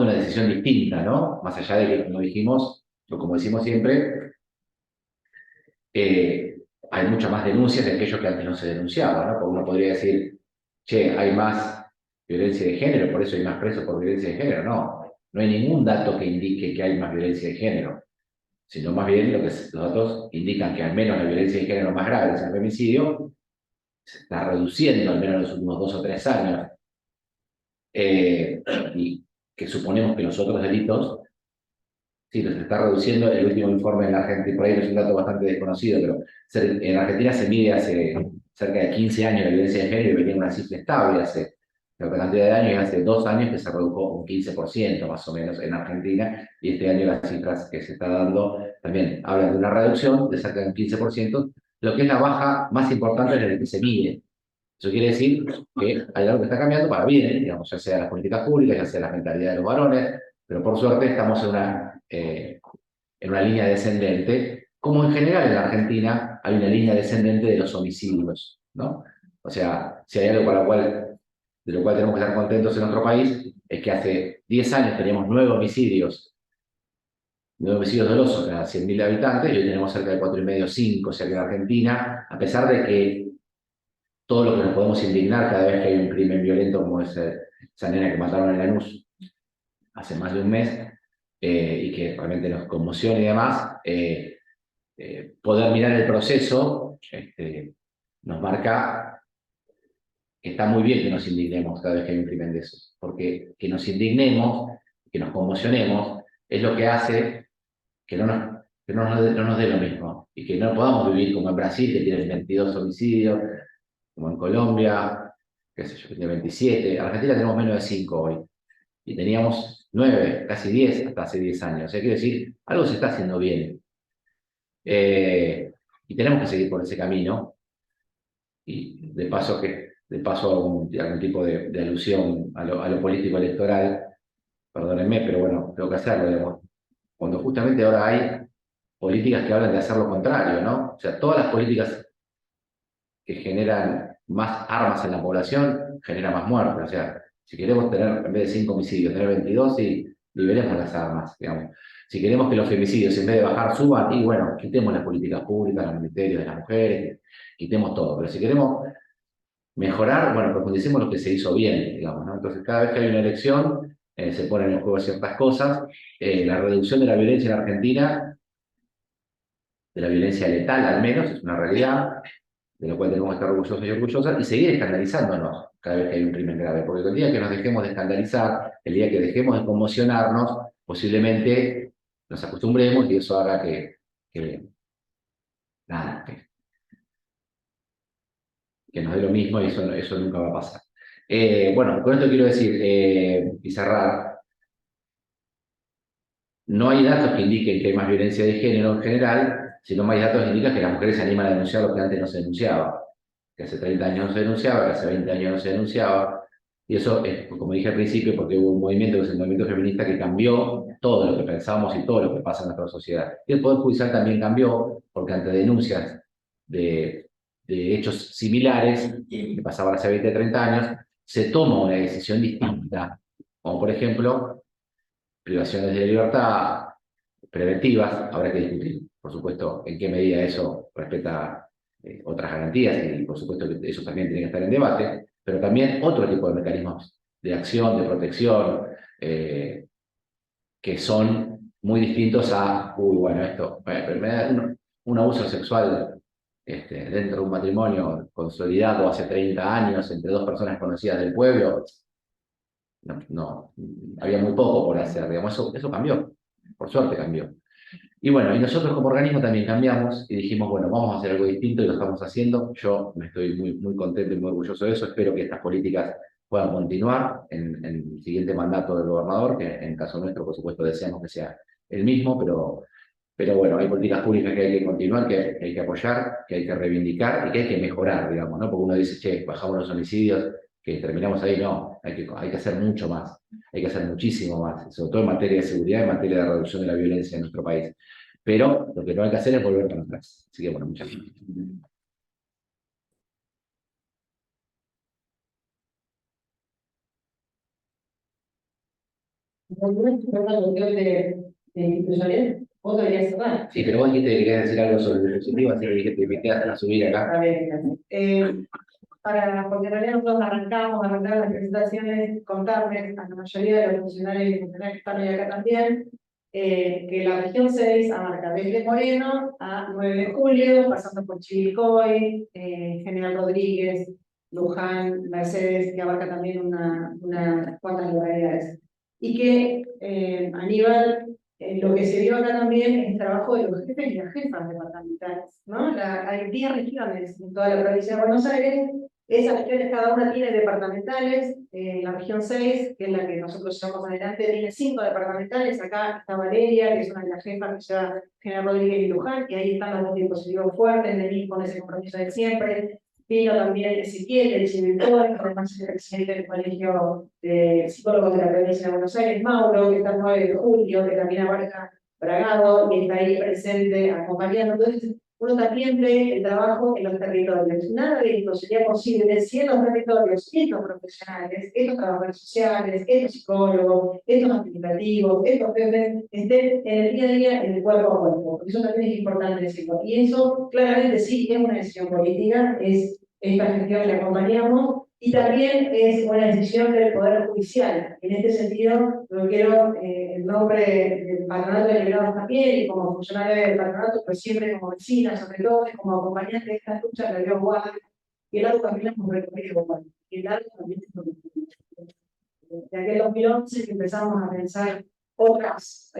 una decisión distinta, ¿no? Más allá de que, como dijimos, o como decimos siempre, hay muchas más denuncias de aquello que antes no se denunciaba, ¿no? Porque uno podría decir, che, hay más violencia de género, por eso hay más presos por violencia de género. No hay ningún dato que indique que hay más violencia de género, sino más bien los datos indican que al menos la violencia de género más grave, es el femicidio, se está reduciendo al menos en los últimos 2 o 3 años, y que suponemos que los otros delitos sí, se está reduciendo el último informe en la Argentina, por ahí es un dato bastante desconocido, pero en Argentina se mide hace cerca de 15 años la violencia de género y venía una cifra estable hace la cantidad de años, y hace 2 años que se redujo un 15% más o menos en Argentina, y este año las cifras que se está dando también hablan de una reducción de cerca de un 15%, lo que es la baja más importante desde que se mide. Eso quiere decir que hay algo que está cambiando para bien, digamos, ya sea las políticas públicas, ya sea la mentalidad de los varones, pero por suerte estamos en una línea descendente, como en general en la Argentina hay una línea descendente de los homicidios, ¿no? O sea, si hay algo de lo cual tenemos que estar contentos en nuestro país, es que hace 10 años teníamos 9 homicidios dolosos cada 100.000 habitantes, y hoy tenemos cerca de 4,5 o 5, o sea que en Argentina, a pesar de que todo lo que nos podemos indignar cada vez que hay un crimen violento como esa nena que mataron en Lanús hace más de un mes, y que realmente nos conmociona y demás, poder mirar el proceso nos marca que está muy bien que nos indignemos cada vez que hay un crimen de esos, porque que nos indignemos, que nos conmocionemos, es lo que hace que no nos dé lo mismo, y que no podamos vivir como en Brasil, que tiene 22 homicidios, como en Colombia, qué sé yo, que tiene 27, en Argentina tenemos menos de 5 hoy, y teníamos 9, casi 10 hasta hace 10 años, o sea, quiere decir, algo se está haciendo bien. Y tenemos que seguir por ese camino, y de paso algún tipo de alusión a lo político electoral, perdónenme, pero bueno, tengo que hacerlo, digamos. Cuando justamente ahora hay políticas que hablan de hacer lo contrario, ¿no? O sea, todas las políticas que generan más armas en la población generan más muertes. O sea, si queremos tener, en vez de 5 homicidios, tener 22, y liberemos las armas, digamos. Si queremos que los femicidios, en vez de bajar, suban, y bueno, quitemos las políticas públicas, los ministerios de las mujeres, quitemos todo. Pero si queremos mejorar, bueno, profundicemos lo que se hizo bien, digamos, ¿no? Entonces, cada vez que hay una elección, se ponen en juego ciertas cosas. La reducción de la violencia en Argentina, de la violencia letal al menos, es una realidad, de lo cual tenemos que estar orgullosos y orgullosas, y seguir escandalizándonos cada vez que hay un crimen grave, porque el día que nos dejemos de escandalizar, el día que dejemos de conmocionarnos, posiblemente nos acostumbremos, y eso haga que nos dé lo mismo, y eso nunca va a pasar. Bueno, con esto quiero decir, y cerrar, no hay datos que indiquen que hay más violencia de género en general, sino más datos que indican que las mujeres se animan a denunciar lo que antes no se denunciaba, que hace 30 años no se denunciaba, que hace 20 años no se denunciaba, y eso es, como dije al principio, porque hubo un movimiento, que es el movimiento feminista, que cambió todo lo que pensamos y todo lo que pasa en nuestra sociedad. Y el Poder Judicial también cambió, porque ante denuncias de hechos similares, que pasaban hace 20, 30 años, se toma una decisión distinta, como por ejemplo, privaciones de libertad preventivas. Habrá que discutir, por supuesto, en qué medida eso respeta otras garantías, y por supuesto que eso también tiene que estar en debate, pero también otro tipo de mecanismos de acción, de protección, que son muy distintos a, un abuso sexual dentro de un matrimonio consolidado hace 30 años entre 2 personas conocidas del pueblo. No, había muy poco por hacer, digamos, eso cambió, por suerte cambió. Y bueno, y nosotros como organismo también cambiamos y dijimos, bueno, vamos a hacer algo distinto, y lo estamos haciendo. Yo me estoy muy contento y muy orgulloso de eso. Espero que estas políticas puedan continuar en el siguiente mandato del gobernador, que en caso nuestro, por supuesto, deseamos que sea el mismo, pero bueno, hay políticas públicas que hay que continuar, que hay que apoyar, que hay que reivindicar y que hay que mejorar, digamos, ¿no? Porque uno dice, che, bajamos los homicidios, que terminamos ahí. No, hay que hacer mucho más, hay que hacer muchísimo más, sobre todo en materia de seguridad, en materia de reducción de la violencia en nuestro país. Pero lo que no hay que hacer es volver para atrás. Así que bueno, muchas gracias. Vos deberías cerrar. Sí, pero vos dijiste que querías decir algo sobre el dispositivo, así que dije que me quedas a subir acá. A ver, porque en realidad nosotros arrancamos las presentaciones, contarles a la mayoría de los funcionarios y funcionarios que están hoy acá también, que la región 6 abarca desde Moreno a 9 de julio, pasando por Chivilcoy, General Rodríguez, Luján, Mercedes, que abarca también unas cuantas localidades. Y que Aníbal Lo que se vio acá también es el trabajo de los jefes y las jefas departamentales, ¿no? Hay 10 regiones en toda la provincia de Buenos Aires. Esas regiones cada una tiene departamentales. La región 6, que es la que nosotros llevamos adelante, tiene 5 departamentales. Acá está Valeria, que es una de las jefas que lleva General Rodríguez y Luján, y ahí están los dos dispositivos fuertes, venir con ese compromiso de siempre. Vino también Ezequiel, el director, además es el presidente del Colegio de Psicólogos de la Provincia de Buenos Aires, Mauro, que está el 9 de julio, que también abarca Bragado, y está ahí presente acompañando. Entonces, uno también ve el trabajo en los territorios. Nada de esto sería posible si en los territorios, estos profesionales, estos trabajadores sociales, estos psicólogos, estos administrativos, estos jefes, estén en el día a día, en el cuerpo a cuerpo. Porque eso también es importante decirlo. Y eso, claramente, sí, es una decisión política, es esta gestión que acompañamos, y también es una decisión del Poder Judicial. En este sentido, yo quiero, en nombre del Patronato de Liberados también, y como funcionaria del patronato, pero siempre como vecina, sobre todo, y como acompañante de estas luchas, la veo guardia, y el lado también hemos recorrido igual. Y el lado también es lo que de aquel 2011 que empezamos a pensar otras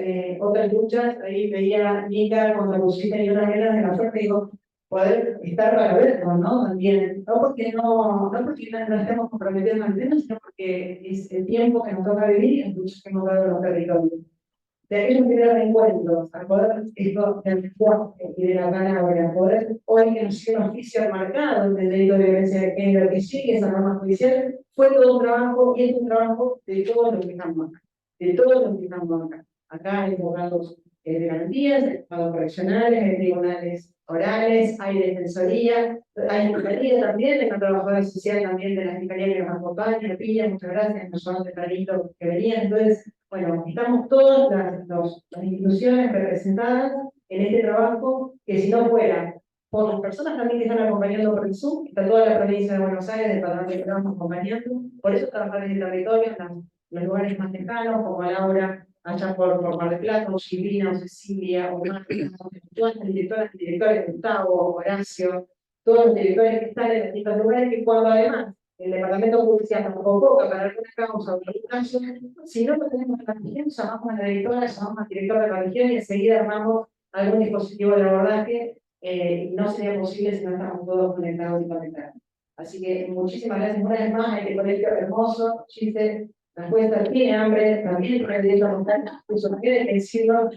luchas, ahí veía Nica cuando pusiste y unas velas de la suerte, digo, poder estar para verlo, ¿no? También, no porque no estemos comprometiendo al tema, sino porque es el tiempo que nos toca vivir y las luchas que hemos dado en los territorios. De aquellos primeros encuentros, a poder esto del lenguaje y de la palabra, poder hoy que nos sigue un oficio marcado en el delito de violencia de género, que sigue esa norma judicial, fue todo un trabajo y es un trabajo de todos los que estamos acá. De todos los que estamos acá. Acá hay abogados de garantías, hay abogados correccionales, hay tribunales orales, hay defensoría, hay fiscalía también, hay una trabajadora social también de la fiscalía que nos acompaña, me pilla, muchas gracias, nos son de Carlito que venían. Entonces, bueno, estamos todas las instituciones representadas en este trabajo, que si no fuera por las personas también que están acompañando por el Zoom, está toda la provincia de Buenos Aires, del Patronato que estamos acompañando, por eso trabajar en el territorio, en los lugares más lejanos, como Laura, allá por Mar del Plata, o Silvina, o Cecilia, o Marta, todas las directoras y directores, Gustavo, Horacio, todos los directores que están en distintos lugares, que cuando además el departamento judicial nos convoca para alguna causa o algún caso, si no lo tenemos en la región, llamamos a la directora, llamamos al director de la región y enseguida armamos algún dispositivo de abordaje. No sería posible si no estamos todos conectados y conectados. Así que muchísimas gracias una vez más a este colegio hermoso. Giselle, la jueza tiene hambre, también tiene derecho a montar, eso no tiene que decirlo.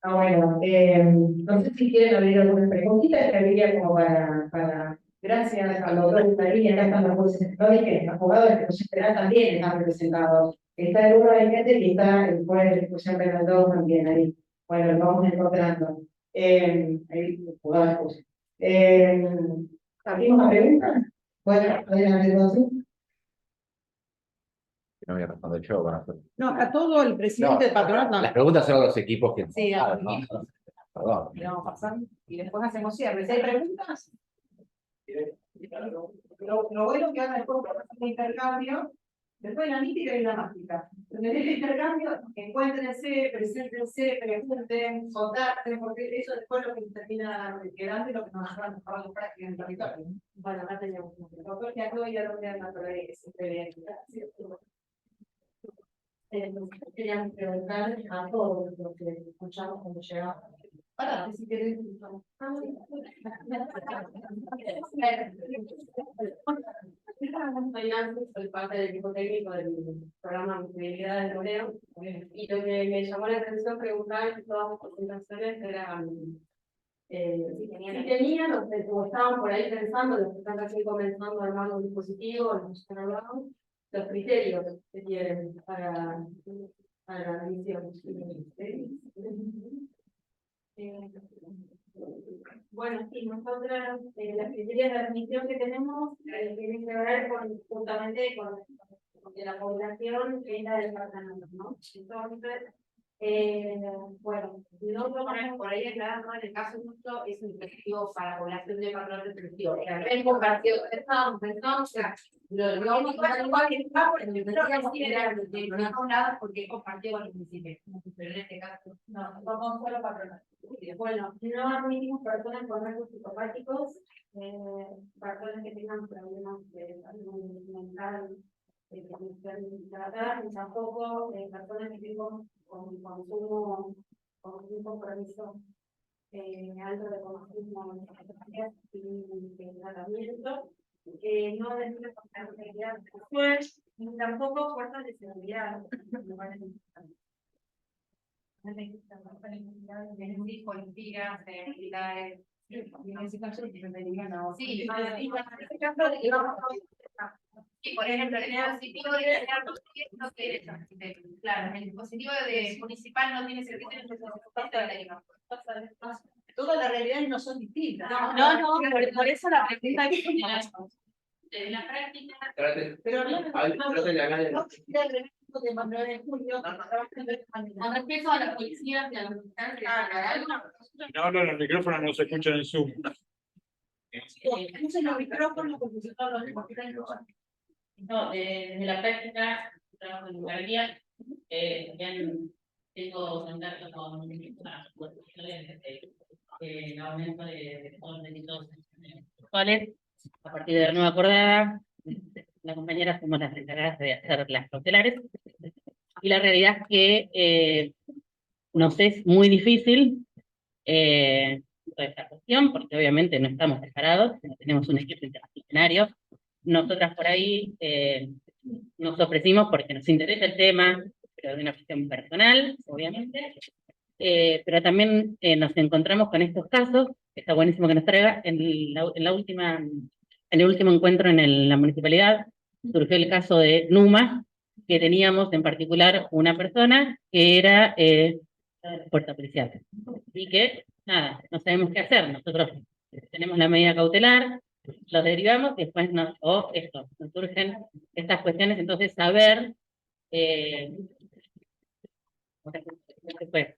Bueno, no sé si quieren abrir algunas preguntitas que habría como para gracias a los dos de acá están los jueces, no dije, los abogados de ejecución penal también están representados. Está el 1 de gente y está el juez de ejecución penal 2 también ahí. Bueno, lo vamos encontrando. Ahí, jugadas. ¿Abrimos la pregunta? Bueno, adelante, entonces. No voy a responder yo. No, a todo el presidente del patronato. Las preguntas son a los equipos que... Sí, a los ¿no? Perdón. Le vamos a pasar y después hacemos cierre. Si hay preguntas, lo bueno que hagan después un intercambio, después de la mítica y la mágica. En este intercambio, encuéntrense, preséntense, pregunten, contacten, porque eso después es lo que termina quedando y lo que nos ayuda a mejorar la práctica en el territorio. Bueno, acá tenemos un doctor que actúa y a donde anda por ahí, que siempre viene. Queríamos preguntar a todos los que escuchamos cuando llegamos. Para, si querés. Soy Nancy, soy parte del equipo técnico del programa Movilidad del Moreo, y lo que me llamó la atención preguntar en todas las presentaciones era si tenían o estaban por ahí pensando, los que están recién comenzando a armar un dispositivo, los que están armados, los criterios que tienen para la admisión. Bueno, sí, nosotras, los criterios de admisión que tenemos tienen que ver justamente con la población que es la del patronato, ¿no? Entonces, bueno, nosotros ponemos por ahí aclarando, en el caso nuestro es un dispositivo para población de patronato selectivo. En comparación, pensamos lo único que está por el porque es compartido con el municipio, pero en este caso no, vamos solo patronato. Bueno, no admitimos personas con rasgos psicopáticos, personas que tengan problemas de salud mental, tratar, y tampoco personas que viven con consumo, con un compromiso alto de consumo y tratamiento, no de una responsabilidad sexual, ni tampoco fuerzas de seguridad. Policías, militares. En ese caso, preferirían a Sí, en ese caso, digamos, y por ejemplo, el dispositivo claro, el dispositivo municipal no tiene servicio en el Todas las realidades no son distintas. No, por eso la pregunta es de la práctica. Pero de Manuel de Julio, con respecto a las policías y a los militares, No hablan los micrófonos, no se escuchan en Zoom. Escuchen los micrófonos porque si no los no, desde la práctica, trabajo en guardia, también tengo contacto con el aumento de los delitos sexuales. A partir de la nueva acordada, las compañeras somos las encargadas de hacer las cautelares, y la realidad es que nos es muy difícil toda esta cuestión, porque obviamente no estamos preparados, no tenemos un equipo interdisciplinario. Nosotras por ahí nos ofrecimos porque nos interesa el tema, pero de una cuestión personal, obviamente, pero también nos encontramos con estos casos, que está buenísimo que nos traiga. En el último encuentro en la municipalidad surgió el caso de Numa, que teníamos en particular una persona que era fuerza policial, y que, nada, no sabemos qué hacer. Nosotros tenemos la medida cautelar, los derivamos, y después nos surgen estas cuestiones. Entonces saber,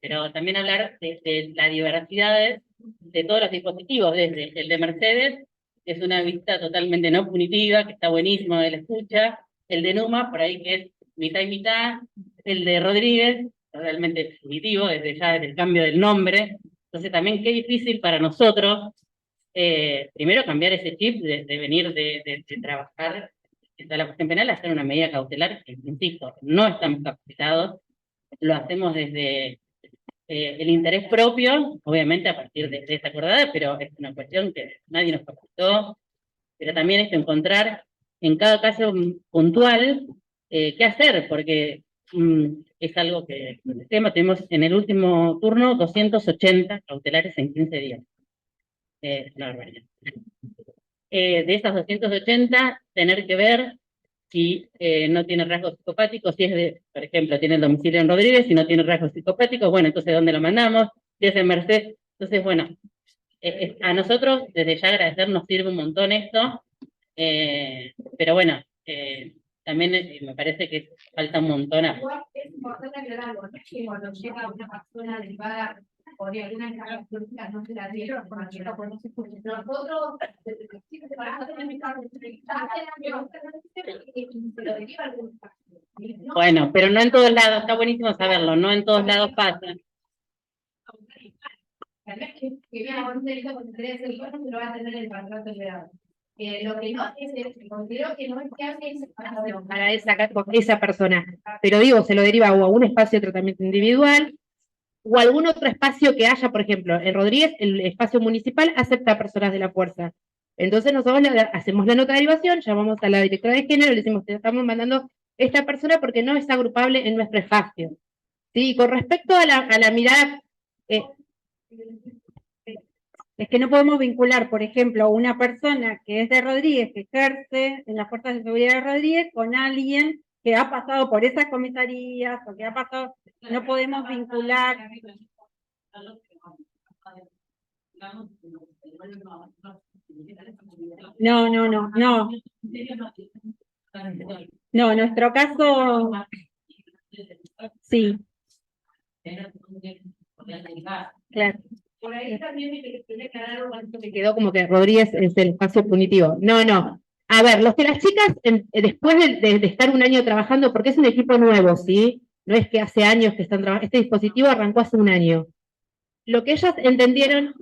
pero también hablar de la diversidad de todos los dispositivos, desde el de Mercedes, que es una vista totalmente no punitiva, que está buenísimo de la escucha, el de Numa, por ahí que es mitad y mitad, el de Rodríguez, realmente punitivo, desde el cambio del nombre. Entonces también qué difícil para nosotros, primero cambiar ese chip de venir de trabajar en la cuestión penal, hacer una medida cautelar, que insisto, no estamos capacitados, lo hacemos desde el interés propio, obviamente a partir de esta acordada, pero es una cuestión que nadie nos capacitó, pero también es encontrar en cada caso puntual qué hacer, porque es algo que tenemos en el último turno 280 cautelares en 15 días. Una barbaridad. De esas 280, tener que ver si no tiene rasgos psicopáticos, si es por ejemplo, tiene el domicilio en Rodríguez, si no tiene rasgos psicopáticos, bueno, entonces ¿dónde lo mandamos? Si es en Merced. Entonces, bueno, a nosotros desde ya agradecer, nos sirve un montón esto, pero bueno, también me parece que falta un montón. Es importante aclarar, que cuando llega una persona derivada o de alguna encarga política no se la dieron, nosotros, bueno, pero no en todos lados, está buenísimo saberlo, no en todos lados pasa. Lo que no es, considero que no es que hace separación para esa persona, pero digo, se lo deriva o a un espacio de tratamiento individual o algún otro espacio que haya. Por ejemplo, en Rodríguez el espacio municipal acepta a personas de la fuerza, entonces nosotros hacemos la nota de derivación, llamamos a la directora de género, le decimos que estamos mandando esta persona porque no es agrupable en nuestro espacio. ¿Sí? Con respecto a la mirada, es que no podemos vincular, por ejemplo, a una persona que es de Rodríguez, que ejerce en las fuerzas de seguridad de Rodríguez, con alguien que ha pasado por esas comisarías, o que ha pasado, no podemos vincular. No. No, en nuestro caso, sí. Claro. Por ahí también me quería aclarar algo con esto que quedó como que Rodríguez es el espacio punitivo. No. A ver, los que las chicas, después de estar un año trabajando, porque es un equipo nuevo, ¿sí? No es que hace años que están trabajando, este dispositivo arrancó hace un año. Lo que ellas entendieron,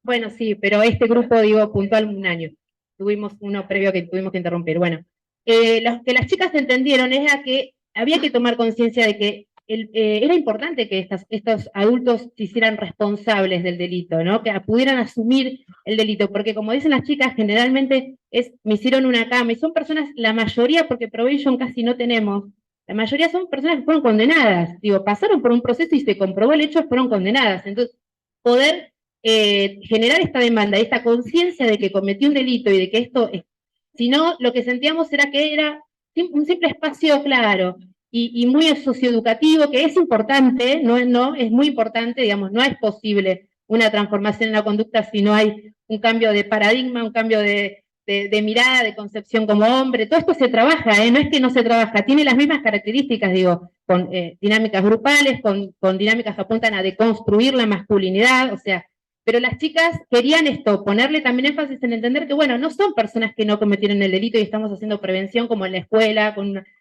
bueno, sí, pero este grupo, digo, puntual un año. Tuvimos uno previo que tuvimos que interrumpir. Bueno, que las chicas entendieron era que había que tomar conciencia de que era importante que estos adultos se hicieran responsables del delito, ¿no? Que pudieran asumir el delito, porque como dicen las chicas, generalmente me hicieron una cama, y son personas, la mayoría, porque probation casi no tenemos, la mayoría son personas que fueron condenadas, digo, pasaron por un proceso y se comprobó el hecho, fueron condenadas. Entonces, poder generar esta demanda, esta conciencia de que cometió un delito y de que esto, si no, lo que sentíamos era que era un simple espacio claro y muy socioeducativo, que es importante, es muy importante, digamos, no es posible una transformación en la conducta si no hay un cambio de paradigma, un cambio de mirada, de concepción como hombre. Todo esto se trabaja, no es que no se trabaja, tiene las mismas características, digo, con dinámicas grupales, con dinámicas que apuntan a deconstruir la masculinidad, o sea, pero las chicas querían esto, ponerle también énfasis en entender que, bueno, no son personas que no cometieron el delito y estamos haciendo prevención como en la escuela,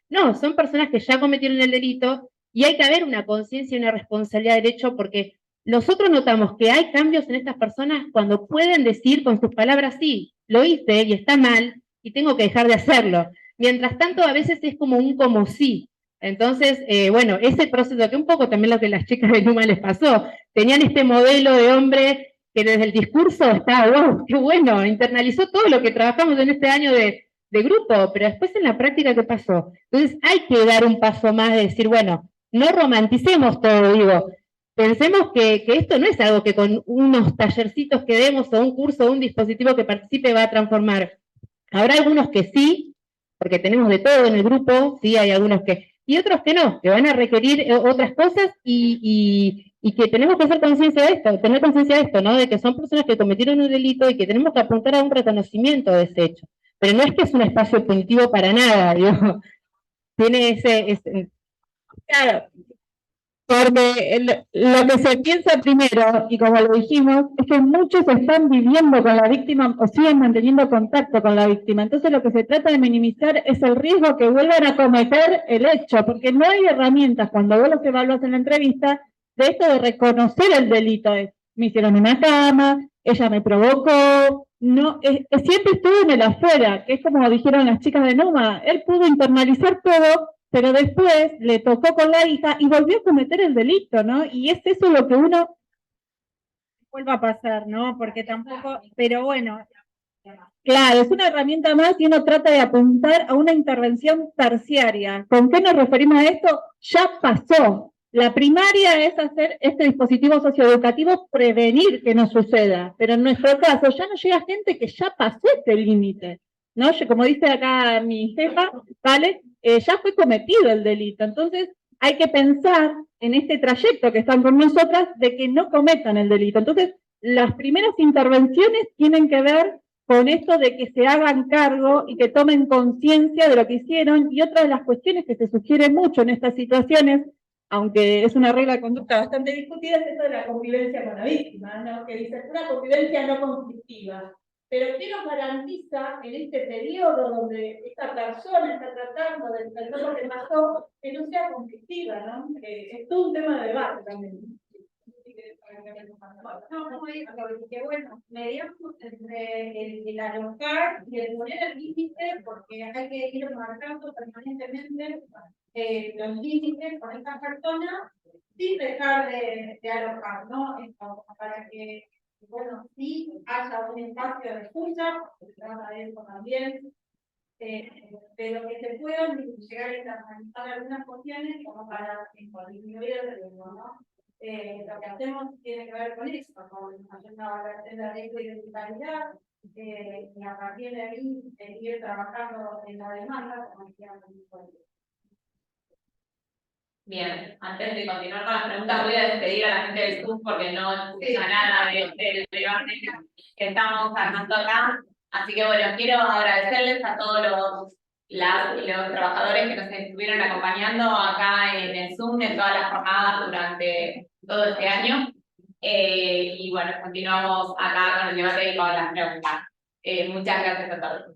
no, son personas que ya cometieron el delito y hay que haber una conciencia y una responsabilidad del hecho, porque nosotros notamos que hay cambios en estas personas cuando pueden decir con sus palabras, sí, lo hice y está mal y tengo que dejar de hacerlo. Mientras tanto, a veces es como un como sí. Entonces, bueno, ese proceso, que un poco también lo que las chicas de Numa les pasó, tenían este modelo de hombre que desde el discurso está, wow, qué bueno, internalizó todo lo que trabajamos en este año de grupo, pero después en la práctica, ¿qué pasó? Entonces hay que dar un paso más de decir, bueno, no romanticemos todo, digo, pensemos que esto no es algo que con unos tallercitos que demos o un curso o un dispositivo que participe va a transformar. Habrá algunos que sí, porque tenemos de todo en el grupo, sí, hay algunos que, y otros que no, que van a requerir otras cosas y que tenemos que hacer conciencia de esto, tener conciencia de esto, ¿no? De que son personas que cometieron un delito y que tenemos que apuntar a un reconocimiento de ese hecho. Pero no es que es un espacio punitivo para nada, digo, tiene ese claro, porque lo que se piensa primero, y como lo dijimos, es que muchos están viviendo con la víctima o siguen manteniendo contacto con la víctima. Entonces lo que se trata de minimizar es el riesgo que vuelvan a cometer el hecho, porque no hay herramientas, cuando vos los evaluás en la entrevista, de esto de reconocer el delito. Me hicieron una cama, ella me provocó, no, siempre estuvo en el afuera, que es como dijeron las chicas de Numa, él pudo internalizar todo, pero después le tocó con la hija y volvió a cometer el delito, ¿no? Y es eso lo que uno vuelva a pasar, ¿no? Porque tampoco, pero bueno, claro, es una herramienta más y uno trata de apuntar a una intervención terciaria. ¿Con qué nos referimos a esto? Ya pasó. La primaria es hacer este dispositivo socioeducativo, prevenir que no suceda, pero en nuestro caso ya no llega gente que ya pasó este límite, ¿no? Como dice acá mi jefa, ¿vale? Ya fue cometido el delito, entonces hay que pensar en este trayecto que están con nosotras de que no cometan el delito. Entonces, las primeras intervenciones tienen que ver con esto de que se hagan cargo y que tomen conciencia de lo que hicieron, y otra de las cuestiones que se sugiere mucho en estas situaciones, aunque es una regla de conducta bastante discutida, es esto de la convivencia con la víctima, ¿no? Que dice, una convivencia no conflictiva. Pero ¿qué nos garantiza en este periodo donde esta persona está tratando de entender lo que pasó, que no sea conflictiva, ¿no? Es todo un tema de debate también. Que bueno, mediamos entre el alojar y el poner el límite, porque hay que ir marcando permanentemente los límites con estas personas sin dejar de alojar, ¿no? Esto, para que, bueno, sí haya un espacio de escucha, porque se trata de eso también, pero que se puedan llegar a internalizar algunas cuestiones como para disminuir el riesgo, ¿no? Lo que hacemos tiene que ver con eso, con la ley de identidad, y a partir de ahí ir trabajando en la demanda, como decíamos. Bien, antes de continuar con las preguntas, voy a despedir a la gente del Zoom porque no escucha nada del debate que estamos armando acá. Así que bueno, quiero agradecerles a todos los trabajadores que nos estuvieron acompañando acá en el Zoom, en todas las jornadas durante todo este año. Y bueno, continuamos acá con el debate y con las preguntas. Muchas gracias a todos.